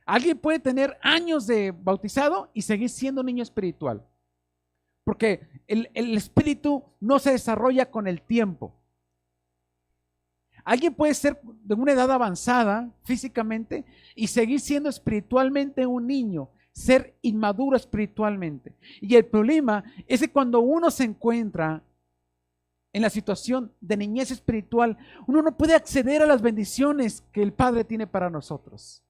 alguien puede tener años de bautizado y seguir siendo niño espiritual, porque el espíritu no se desarrolla con el tiempo. Alguien puede ser de una edad avanzada físicamente y seguir siendo espiritualmente un niño, ser inmaduro espiritualmente. Y el problema es que cuando uno se encuentra en la situación de niñez espiritual, uno no puede acceder a las bendiciones que el Padre tiene para nosotros.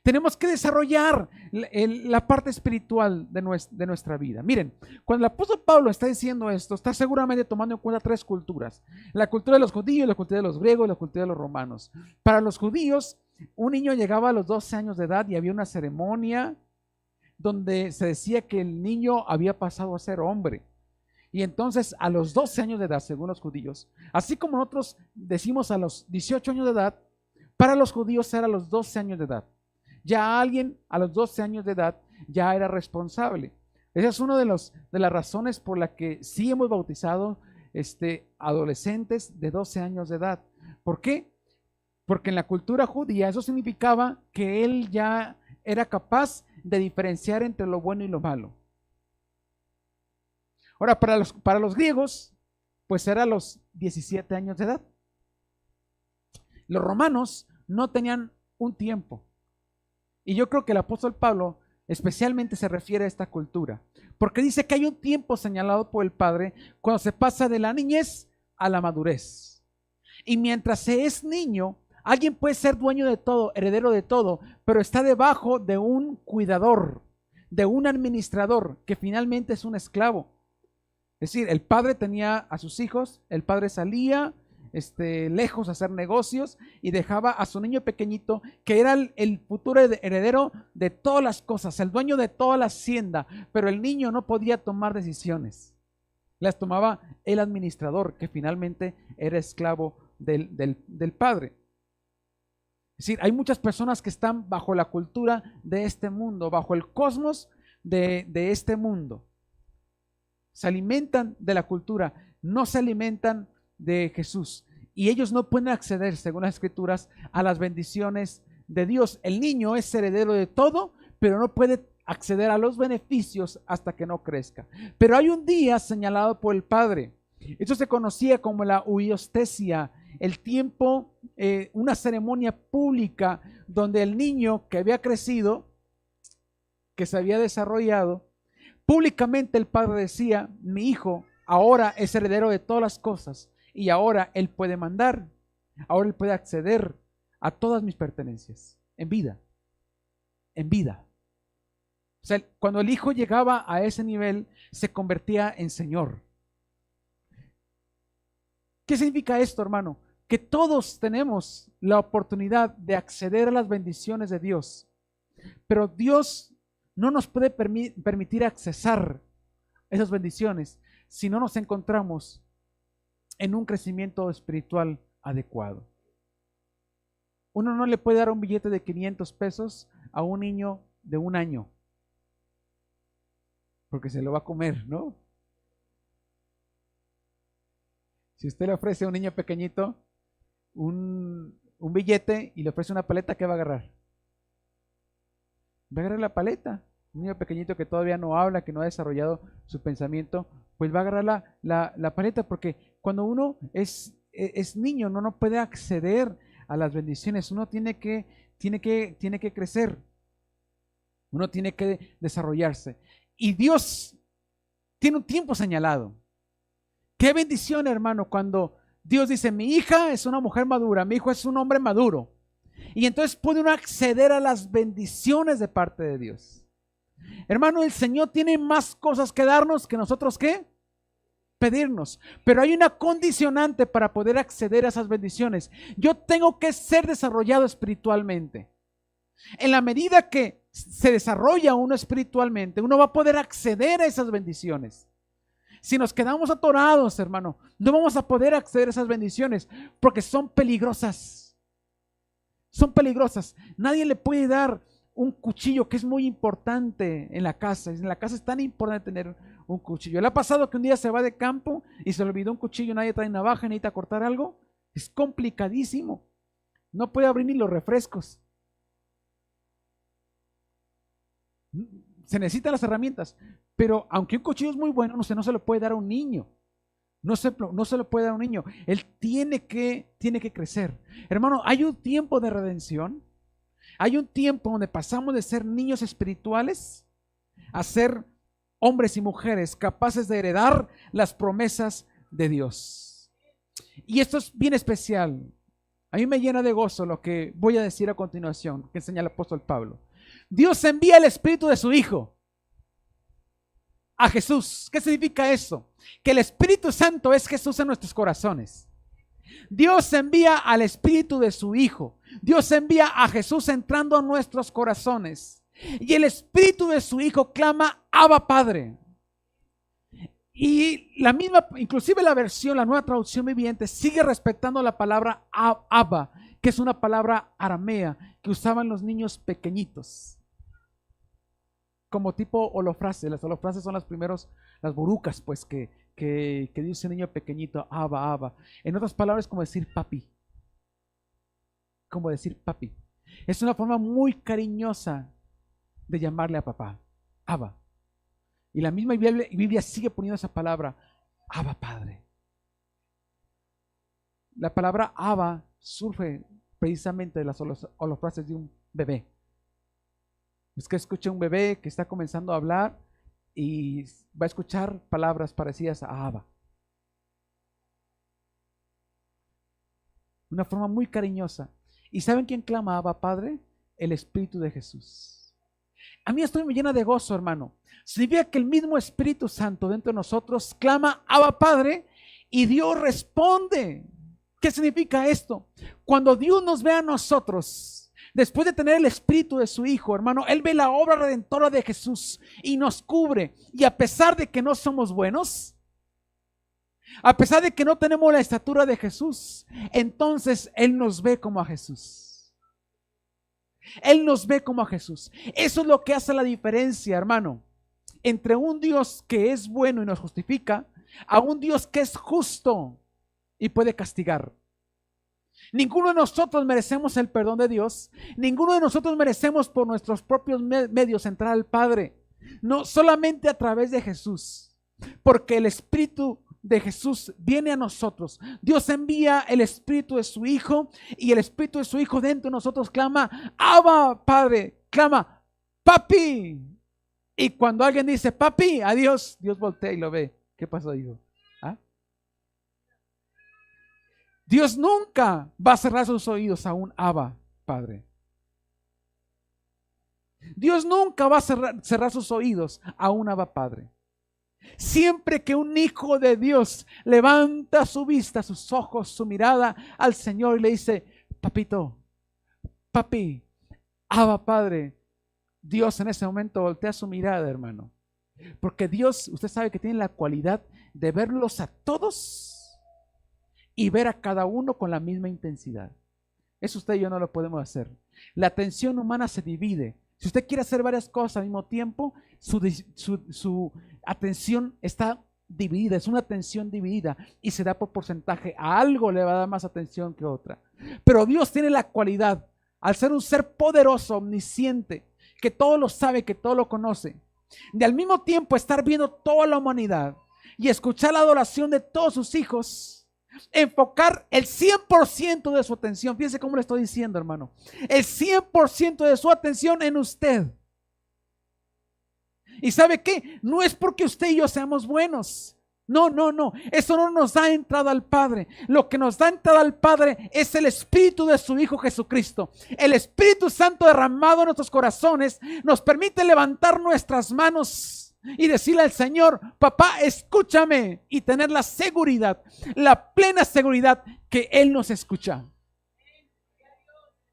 Tenemos que desarrollar la parte espiritual de nuestra vida. Miren, cuando el apóstol Pablo está diciendo esto, está seguramente tomando en cuenta tres culturas: la cultura de los judíos, la cultura de los griegos y la cultura de los romanos. Para los judíos, un niño llegaba a los 12 años de edad y había una ceremonia donde se decía que el niño había pasado a ser hombre. Y entonces a los 12 años de edad, según los judíos, así como nosotros decimos a los 18 años de edad, para los judíos era a los 12 años de edad. Ya alguien a los 12 años de edad ya era responsable. Esa es una de las razones por la que sí hemos bautizado adolescentes de 12 años de edad. ¿Por qué? Porque en la cultura judía eso significaba que él ya era capaz de diferenciar entre lo bueno y lo malo. Ahora, para los griegos, pues era a los 17 años de edad. Los romanos no tenían un tiempo. Y yo creo que el apóstol Pablo especialmente se refiere a esta cultura, porque dice que hay un tiempo señalado por el Padre cuando se pasa de la niñez a la madurez. Y mientras se es niño, alguien puede ser dueño de todo, heredero de todo, pero está debajo de un cuidador, de un administrador, que finalmente es un esclavo. Es decir, el padre tenía a sus hijos, el padre salía lejos a hacer negocios y dejaba a su niño pequeñito, que era el futuro heredero de todas las cosas, el dueño de toda la hacienda, pero el niño no podía tomar decisiones. Las tomaba el administrador, que finalmente era esclavo del padre. Es decir, hay muchas personas que están bajo la cultura de este mundo, bajo el cosmos de este mundo. Se alimentan de la cultura, no se alimentan de Jesús. Y ellos no pueden acceder, según las Escrituras, a las bendiciones de Dios. El niño es heredero de todo, pero no puede acceder a los beneficios hasta que no crezca. Pero hay un día señalado por el Padre. Esto se conocía como la huiostesia, el tiempo, una ceremonia pública donde el niño que había crecido, que se había desarrollado, públicamente el padre decía: mi hijo ahora es heredero de todas las cosas y ahora Él puede mandar, ahora Él puede acceder a todas mis pertenencias, en vida, en vida. O sea, cuando el Hijo llegaba a ese nivel, se convertía en Señor. ¿Qué significa esto, hermano? Que todos tenemos la oportunidad de acceder a las bendiciones de Dios, pero Dios no nos puede permitir accesar esas bendiciones si no nos encontramos en un crecimiento espiritual adecuado. Uno no le puede dar un billete de 500 pesos a un niño de 1 año, porque se lo va a comer, ¿no? Si usted le ofrece a un niño pequeñito un billete y le ofrece una paleta, ¿qué va a agarrar? Va a agarrar la paleta. Un niño pequeñito que todavía no habla, que no ha desarrollado su pensamiento, pues va a agarrar la paleta, porque cuando uno es niño, no puede acceder a las bendiciones. Uno tiene que crecer. Uno tiene que desarrollarse. Y Dios tiene un tiempo señalado. Qué bendición, hermano, cuando Dios dice, mi hija es una mujer madura, mi hijo es un hombre maduro. Y entonces puede uno acceder a las bendiciones de parte de Dios. Hermano, el Señor tiene más cosas que darnos que nosotros, ¿qué? Pedirnos. Pero hay una condicionante para poder acceder a esas bendiciones. Yo tengo que ser desarrollado espiritualmente. En la medida que se desarrolla uno espiritualmente, uno va a poder acceder a esas bendiciones. Si nos quedamos atorados, hermano, no vamos a poder acceder a esas bendiciones porque son peligrosas. Son peligrosas. Nadie le puede dar un cuchillo, que es muy importante en la casa. En la casa es tan importante tener un cuchillo. ¿Le ha pasado que un día se va de campo y se le olvidó un cuchillo, nadie trae navaja, necesita cortar algo? Es complicadísimo. No puede abrir ni los refrescos. Se necesitan las herramientas. Pero aunque un cuchillo es muy bueno, no se lo puede dar a un niño. No se lo puede dar a un niño. Él tiene que crecer. Hermano, hay un tiempo de redención. Hay un tiempo donde pasamos de ser niños espirituales a ser hombres y mujeres capaces de heredar las promesas de Dios. Y esto es bien especial. A mí me llena de gozo lo que voy a decir a continuación, que enseña el apóstol Pablo. Dios envía el Espíritu de su Hijo a Jesús. ¿Qué significa eso? Que el Espíritu Santo es Jesús en nuestros corazones. Dios envía al Espíritu de su Hijo. Dios envía a Jesús entrando a nuestros corazones. Y el Espíritu de su Hijo clama, Abba Padre. Y la misma, inclusive la nueva traducción viviente, sigue respetando la palabra Abba, que es una palabra aramea que usaban los niños pequeñitos. Como tipo holofrase. Las holofrases son las borucas, pues, que dice un niño pequeñito, Abba, Abba. En otras palabras, como decir papi. Como decir papi. Es una forma muy cariñosa de llamarle a papá, Abba. Y la misma Biblia sigue poniendo esa palabra, Abba Padre. La palabra Abba surge precisamente de las holofrases de un bebé. Es que escucha un bebé que está comenzando a hablar y va a escuchar palabras parecidas a Abba. Una forma muy cariñosa. ¿Y saben quién clama a Abba Padre? El Espíritu de Jesús. A mí esto me llena de gozo, hermano. Significa que el mismo Espíritu Santo dentro de nosotros clama Abba Padre y Dios responde. ¿Qué significa esto? Cuando Dios nos ve a nosotros, después de tener el Espíritu de su Hijo, hermano, Él ve la obra redentora de Jesús y nos cubre. Y a pesar de que no somos buenos, a pesar de que no tenemos la estatura de Jesús, entonces Él nos ve como a Jesús. Él nos ve como a Jesús. Eso es lo que hace la diferencia, hermano, entre un Dios que es bueno y nos justifica, a un Dios que es justo y puede castigar. Ninguno de nosotros merecemos el perdón de Dios. Ninguno de nosotros merecemos por nuestros propios medios entrar al Padre. No, solamente a través de Jesús. Porque el Espíritu de Jesús viene a nosotros. Dios envía el Espíritu de su Hijo y el Espíritu de su Hijo dentro de nosotros clama, Abba Padre, clama, papi. Y cuando alguien dice, papi, adiós, Dios voltea y lo ve. ¿Qué pasó, hijo? ¿Ah? Dios nunca va a cerrar sus oídos a un Abba, Padre. Dios nunca va a cerrar sus oídos a un Abba, Padre. Siempre que un hijo de Dios levanta su vista, sus ojos, su mirada al Señor y le dice, papito, papi, Abba, Padre, Dios en ese momento voltea su mirada, hermano. Porque Dios, usted sabe que tiene la cualidad de verlos a todos y ver a cada uno con la misma intensidad. Eso usted y yo no lo podemos hacer. La atención humana se divide. Si usted quiere hacer varias cosas al mismo tiempo, su atención está dividida, es una atención dividida y se da por porcentaje. A algo le va a dar más atención que otra. Pero Dios tiene la cualidad, al ser un ser poderoso, omnisciente, que todo lo sabe, que todo lo conoce, de al mismo tiempo estar viendo toda la humanidad y escuchar la adoración de todos sus hijos, enfocar el 100% de su atención. Fíjense cómo le estoy diciendo, hermano. El 100% de su atención en usted. ¿Y sabe qué? No es porque usted y yo seamos buenos. No. Eso no nos da entrada al Padre. Lo que nos da entrada al Padre es el Espíritu de su Hijo Jesucristo. El Espíritu Santo derramado en nuestros corazones nos permite levantar nuestras manos y decirle al Señor, papá, escúchame, y tener la seguridad, la plena seguridad que Él nos escucha.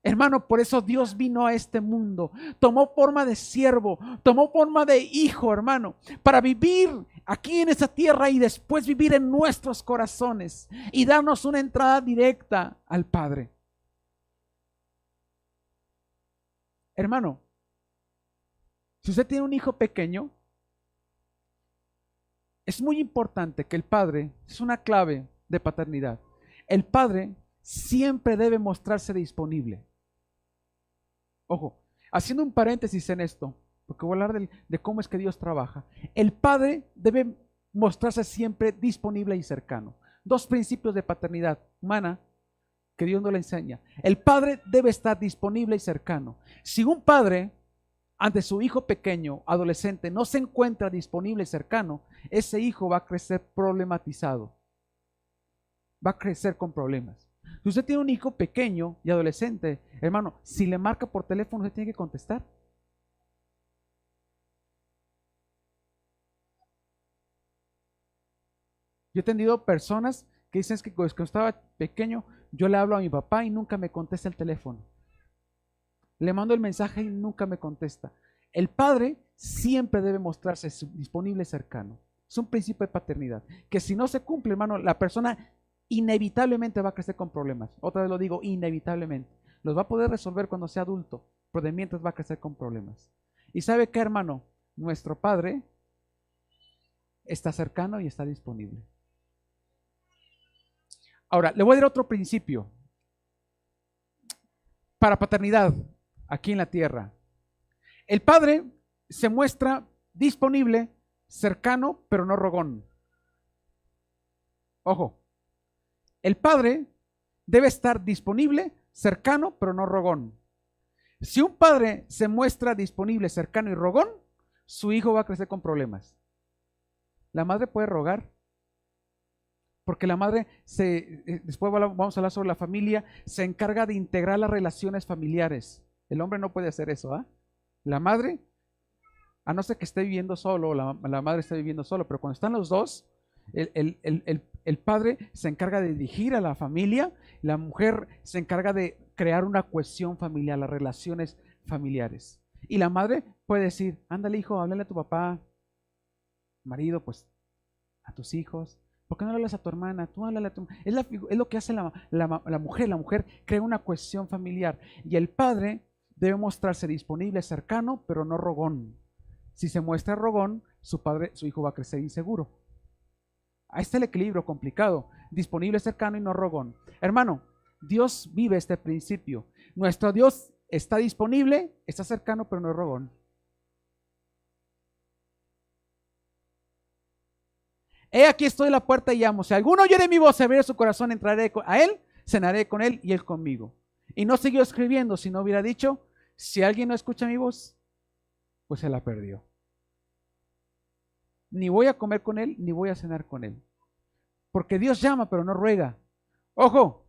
Hermano, por eso Dios vino a este mundo, tomó forma de siervo, tomó forma de hijo, hermano, para vivir aquí en esta tierra y después vivir en nuestros corazones y darnos una entrada directa al Padre. Hermano, si usted tiene un hijo pequeño, es muy importante que el padre, es una clave de paternidad, el padre siempre debe mostrarse disponible. Ojo, haciendo un paréntesis en esto, porque voy a hablar de cómo es que Dios trabaja. El padre debe mostrarse siempre disponible y cercano. Dos principios de paternidad humana que Dios nos le enseña. El padre debe estar disponible y cercano. Si un padre ante su hijo pequeño, adolescente, no se encuentra disponible y cercano, ese hijo va a crecer problematizado. Va a crecer con problemas. Si usted tiene un hijo pequeño y adolescente, hermano, si le marca por teléfono, usted tiene que contestar. Yo he tenido personas que dicen que cuando estaba pequeño, yo le hablo a mi papá y nunca me contesta el teléfono. Le mando el mensaje y nunca me contesta. El padre siempre debe mostrarse disponible y cercano. Es un principio de paternidad, que si no se cumple, hermano, la persona inevitablemente va a crecer con problemas. Otra vez lo digo, inevitablemente. Los va a poder resolver cuando sea adulto, pero de mientras va a crecer con problemas. ¿Y sabe qué, hermano? Nuestro Padre está cercano y está disponible. Ahora, le voy a dar otro principio para paternidad aquí en la tierra. El Padre se muestra disponible, cercano, pero no rogón. Ojo, el Padre debe estar disponible, cercano, pero no rogón. Si un padre se muestra disponible, cercano y rogón, su hijo va a crecer con problemas. La madre puede rogar, porque la madre, después vamos a hablar sobre la familia, se encarga de integrar las relaciones familiares. El hombre no puede hacer eso, ¿ah? La madre, a no ser que esté viviendo solo, la madre esté viviendo solo, pero cuando están los dos, el padre se encarga de dirigir a la familia, la mujer se encarga de crear una cohesión familiar, las relaciones familiares. Y la madre puede decir, ándale hijo, háblale a tu papá, marido, pues a tus hijos. ¿Por qué no le hablas a tu hermana? Tú háblale a tu... Es lo que hace la mujer. La mujer crea una cohesión familiar. Y el padre debe mostrarse disponible, cercano, pero no rogón. Si se muestra rogón, su hijo va a crecer inseguro. Ahí está el equilibrio complicado. Disponible, cercano y no rogón. Hermano, Dios vive este principio. Nuestro Dios está disponible, está cercano, pero no es rogón. He aquí estoy en la puerta y llamo. Si alguno oyere mi voz y abriere su corazón, entraré a él, cenaré con él y él conmigo. Y no siguió escribiendo, sino hubiera dicho, si alguien no escucha mi voz, pues se la perdió. Ni voy a comer con él, ni voy a cenar con él. Porque Dios llama, pero no ruega. Ojo,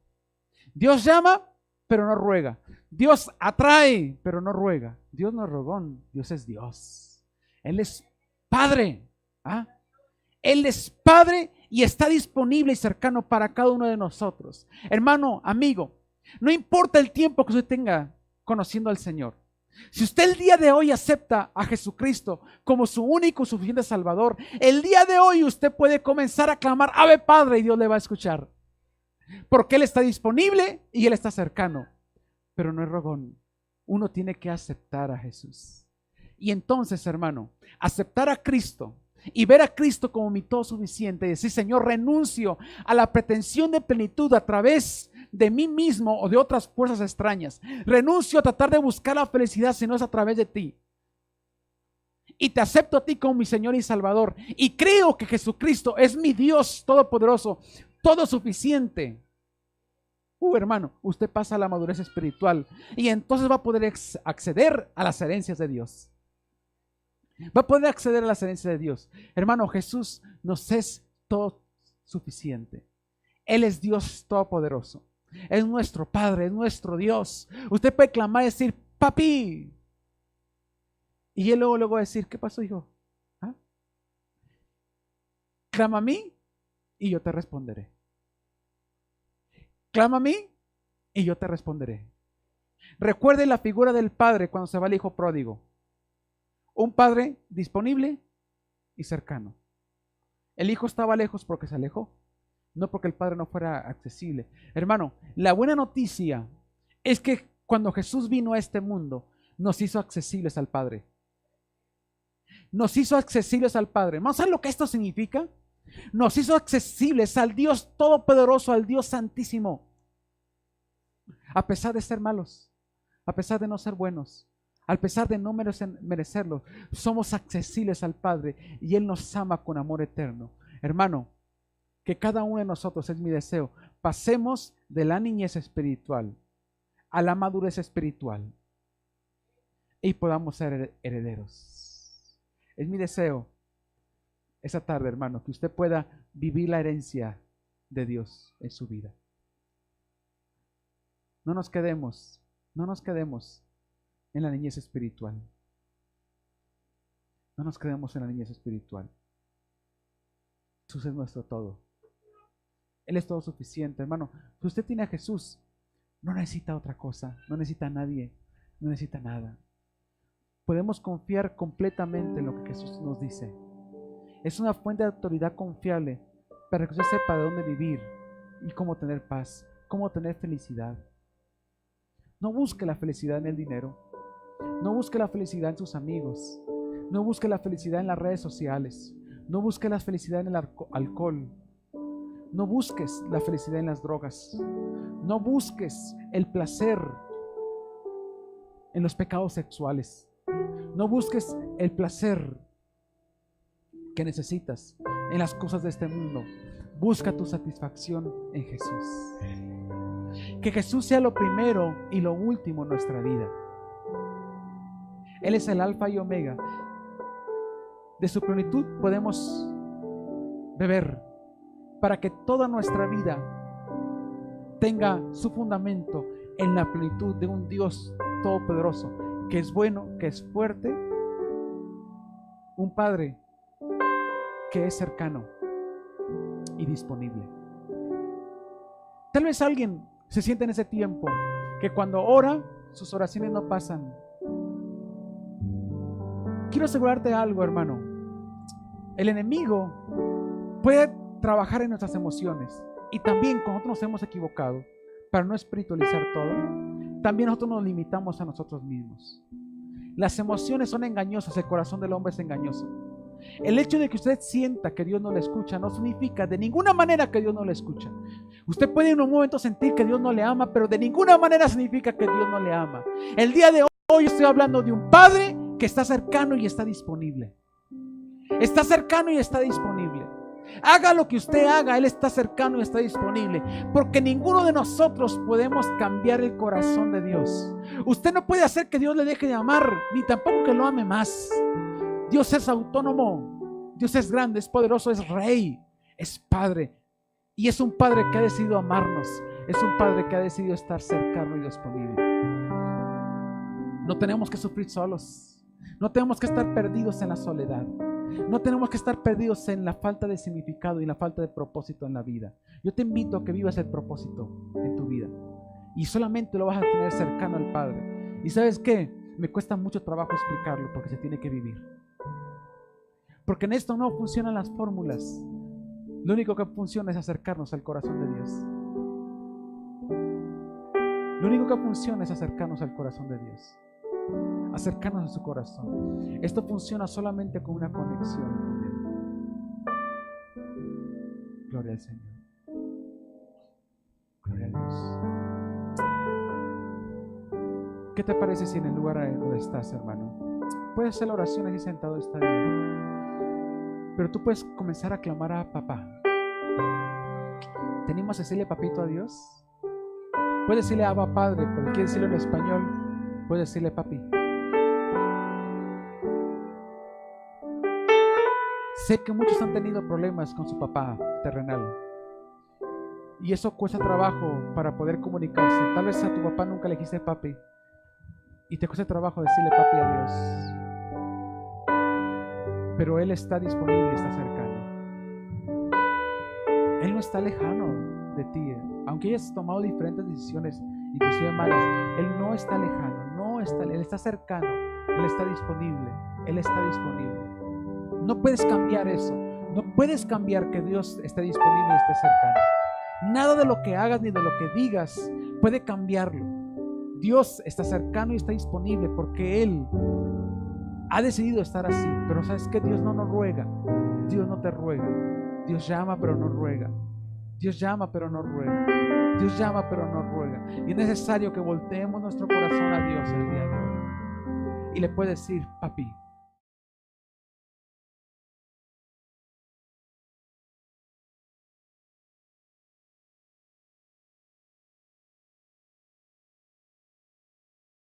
Dios llama, pero no ruega. Dios atrae, pero no ruega. Dios no es rogón, Dios es Dios. Él es Padre. ¿Ah? Él es Padre y está disponible y cercano para cada uno de nosotros. Hermano, amigo, no importa el tiempo que usted tenga conociendo al Señor. Si usted el día de hoy acepta a Jesucristo como su único y suficiente Salvador, el día de hoy usted puede comenzar a clamar Ave Padre y Dios le va a escuchar. Porque Él está disponible y Él está cercano. Pero no es rogón. Uno tiene que aceptar a Jesús. Y entonces, hermano, aceptar a Cristo y ver a Cristo como mi todo suficiente y decir, Señor, renuncio a la pretensión de plenitud a través de mí mismo o de otras fuerzas extrañas. Renuncio a tratar de buscar la felicidad si no es a través de ti. Y te acepto a ti como mi Señor y Salvador. Y creo que Jesucristo es mi Dios todopoderoso, todo suficiente. Hermano, usted pasa a la madurez espiritual y entonces va a poder acceder a las herencias de Dios. Va a poder acceder a las herencias de Dios. Hermano, Jesús nos es todo suficiente. Él es Dios todopoderoso. Es nuestro Padre, es nuestro Dios. Usted puede clamar y decir, papi. Y Él luego va a decir, ¿qué pasó, hijo? ¿Ah? Clama a mí y yo te responderé. Clama a mí y yo te responderé. Recuerde la figura del padre cuando se va el hijo pródigo. Un padre disponible y cercano. El hijo estaba lejos porque se alejó, no porque el padre no fuera accesible. Hermano, la buena noticia es que cuando Jesús vino a este mundo, nos hizo accesibles al Padre. Nos hizo accesibles al Padre. ¿No saben lo que esto significa? Nos hizo accesibles al Dios Todopoderoso, al Dios Santísimo. A pesar de ser malos, a pesar de no ser buenos, a pesar de no merecerlo, somos accesibles al Padre y Él nos ama con amor eterno. Hermano, que cada uno de nosotros, es mi deseo, pasemos de la niñez espiritual a la madurez espiritual y podamos ser herederos. Es mi deseo esa tarde, hermano, que usted pueda vivir la herencia de Dios en su vida. No nos quedemos en la niñez espiritual. No nos quedemos en la niñez espiritual. Jesús es nuestro todo. Él es todo suficiente, hermano. Si usted tiene a Jesús, no necesita otra cosa, no necesita a nadie, no necesita nada. Podemos confiar completamente en lo que Jesús nos dice. Es una fuente de autoridad confiable para que usted sepa de dónde vivir y cómo tener paz, cómo tener felicidad. No busque la felicidad en el dinero. No busque la felicidad en sus amigos. No busque la felicidad en las redes sociales. No busque la felicidad en el alcohol. No busques la felicidad en las drogas. No busques el placer en los pecados sexuales. No busques el placer que necesitas en las cosas de este mundo. Busca tu satisfacción en Jesús. Que Jesús sea lo primero y lo último en nuestra vida. Él es el alfa y omega. De su plenitud podemos beber para que toda nuestra vida tenga su fundamento en la plenitud de un Dios todopoderoso, que es bueno, que es fuerte, un Padre que es cercano y disponible. Tal vez alguien se siente en ese tiempo que cuando ora, sus oraciones no pasan. Quiero asegurarte algo, hermano. El enemigo puede trabajar en nuestras emociones y también cuando nosotros nos hemos equivocado, para no espiritualizar todo, también nosotros nos limitamos a nosotros mismos. Las emociones son engañosas, el corazón del hombre es engañoso. El hecho de que usted sienta que Dios no le escucha no significa de ninguna manera que Dios no le escucha. Usted puede en un momento sentir que Dios no le ama, pero de ninguna manera significa que Dios no le ama. El día de hoy estoy hablando de un Padre que está cercano y está disponible. Está cercano y está disponible. Haga lo que usted haga, Él está cercano y está disponible, porque ninguno de nosotros podemos cambiar el corazón de Dios. Usted no puede hacer que Dios le deje de amar, ni tampoco que lo ame más. Dios es autónomo, Dios es grande, es poderoso, es rey, es Padre, y es un Padre que ha decidido amarnos Es un Padre que ha decidido estar cercano y disponible. No tenemos que sufrir solos. No tenemos que estar perdidos en la soledad. No tenemos que estar perdidos en la falta de significado y la falta de propósito en la vida. Yo te invito a que vivas el propósito en tu vida. Y solamente lo vas a tener cercano al Padre. ¿Y sabes qué? Me cuesta mucho trabajo explicarlo porque se tiene que vivir. Porque en esto no funcionan las fórmulas. Lo único que funciona es acercarnos al corazón de Dios. Lo único que funciona es acercarnos al corazón de Dios. Acercarnos a su corazón. Esto funciona solamente con una conexión con Él. Gloria al Señor. Gloria a Dios. ¿Qué te parece si en el lugar donde estás, hermano, puedes hacer la oración así sentado, está bien, pero tú puedes comenzar a clamar a papá? ¿Te animas a decirle papito a Dios? Puedes decirle Abba Padre, pero quieres decirlo en español, puedes decirle papi. Sé que muchos han tenido problemas con su papá terrenal y eso cuesta trabajo para poder comunicarse. Tal vez a tu papá nunca le dijiste papi y te cuesta trabajo decirle papi a Dios, pero Él está disponible y está cercano. Él no está lejano de ti, aunque hayas tomado diferentes decisiones, inclusive malas. Él no está lejano, Él está cercano, Él está disponible, Él está disponible. No puedes cambiar eso, no puedes cambiar que Dios esté disponible y esté cercano. Nada de lo que hagas ni de lo que digas puede cambiarlo. Dios está cercano y está disponible porque Él ha decidido estar así. Pero ¿sabes qué? Dios no nos ruega, Dios no te ruega. Dios llama pero no ruega. Dios llama pero no ruega. Dios llama pero no ruega. Y es necesario que volteemos nuestro corazón a Dios el día de hoy y le puedes decir papi.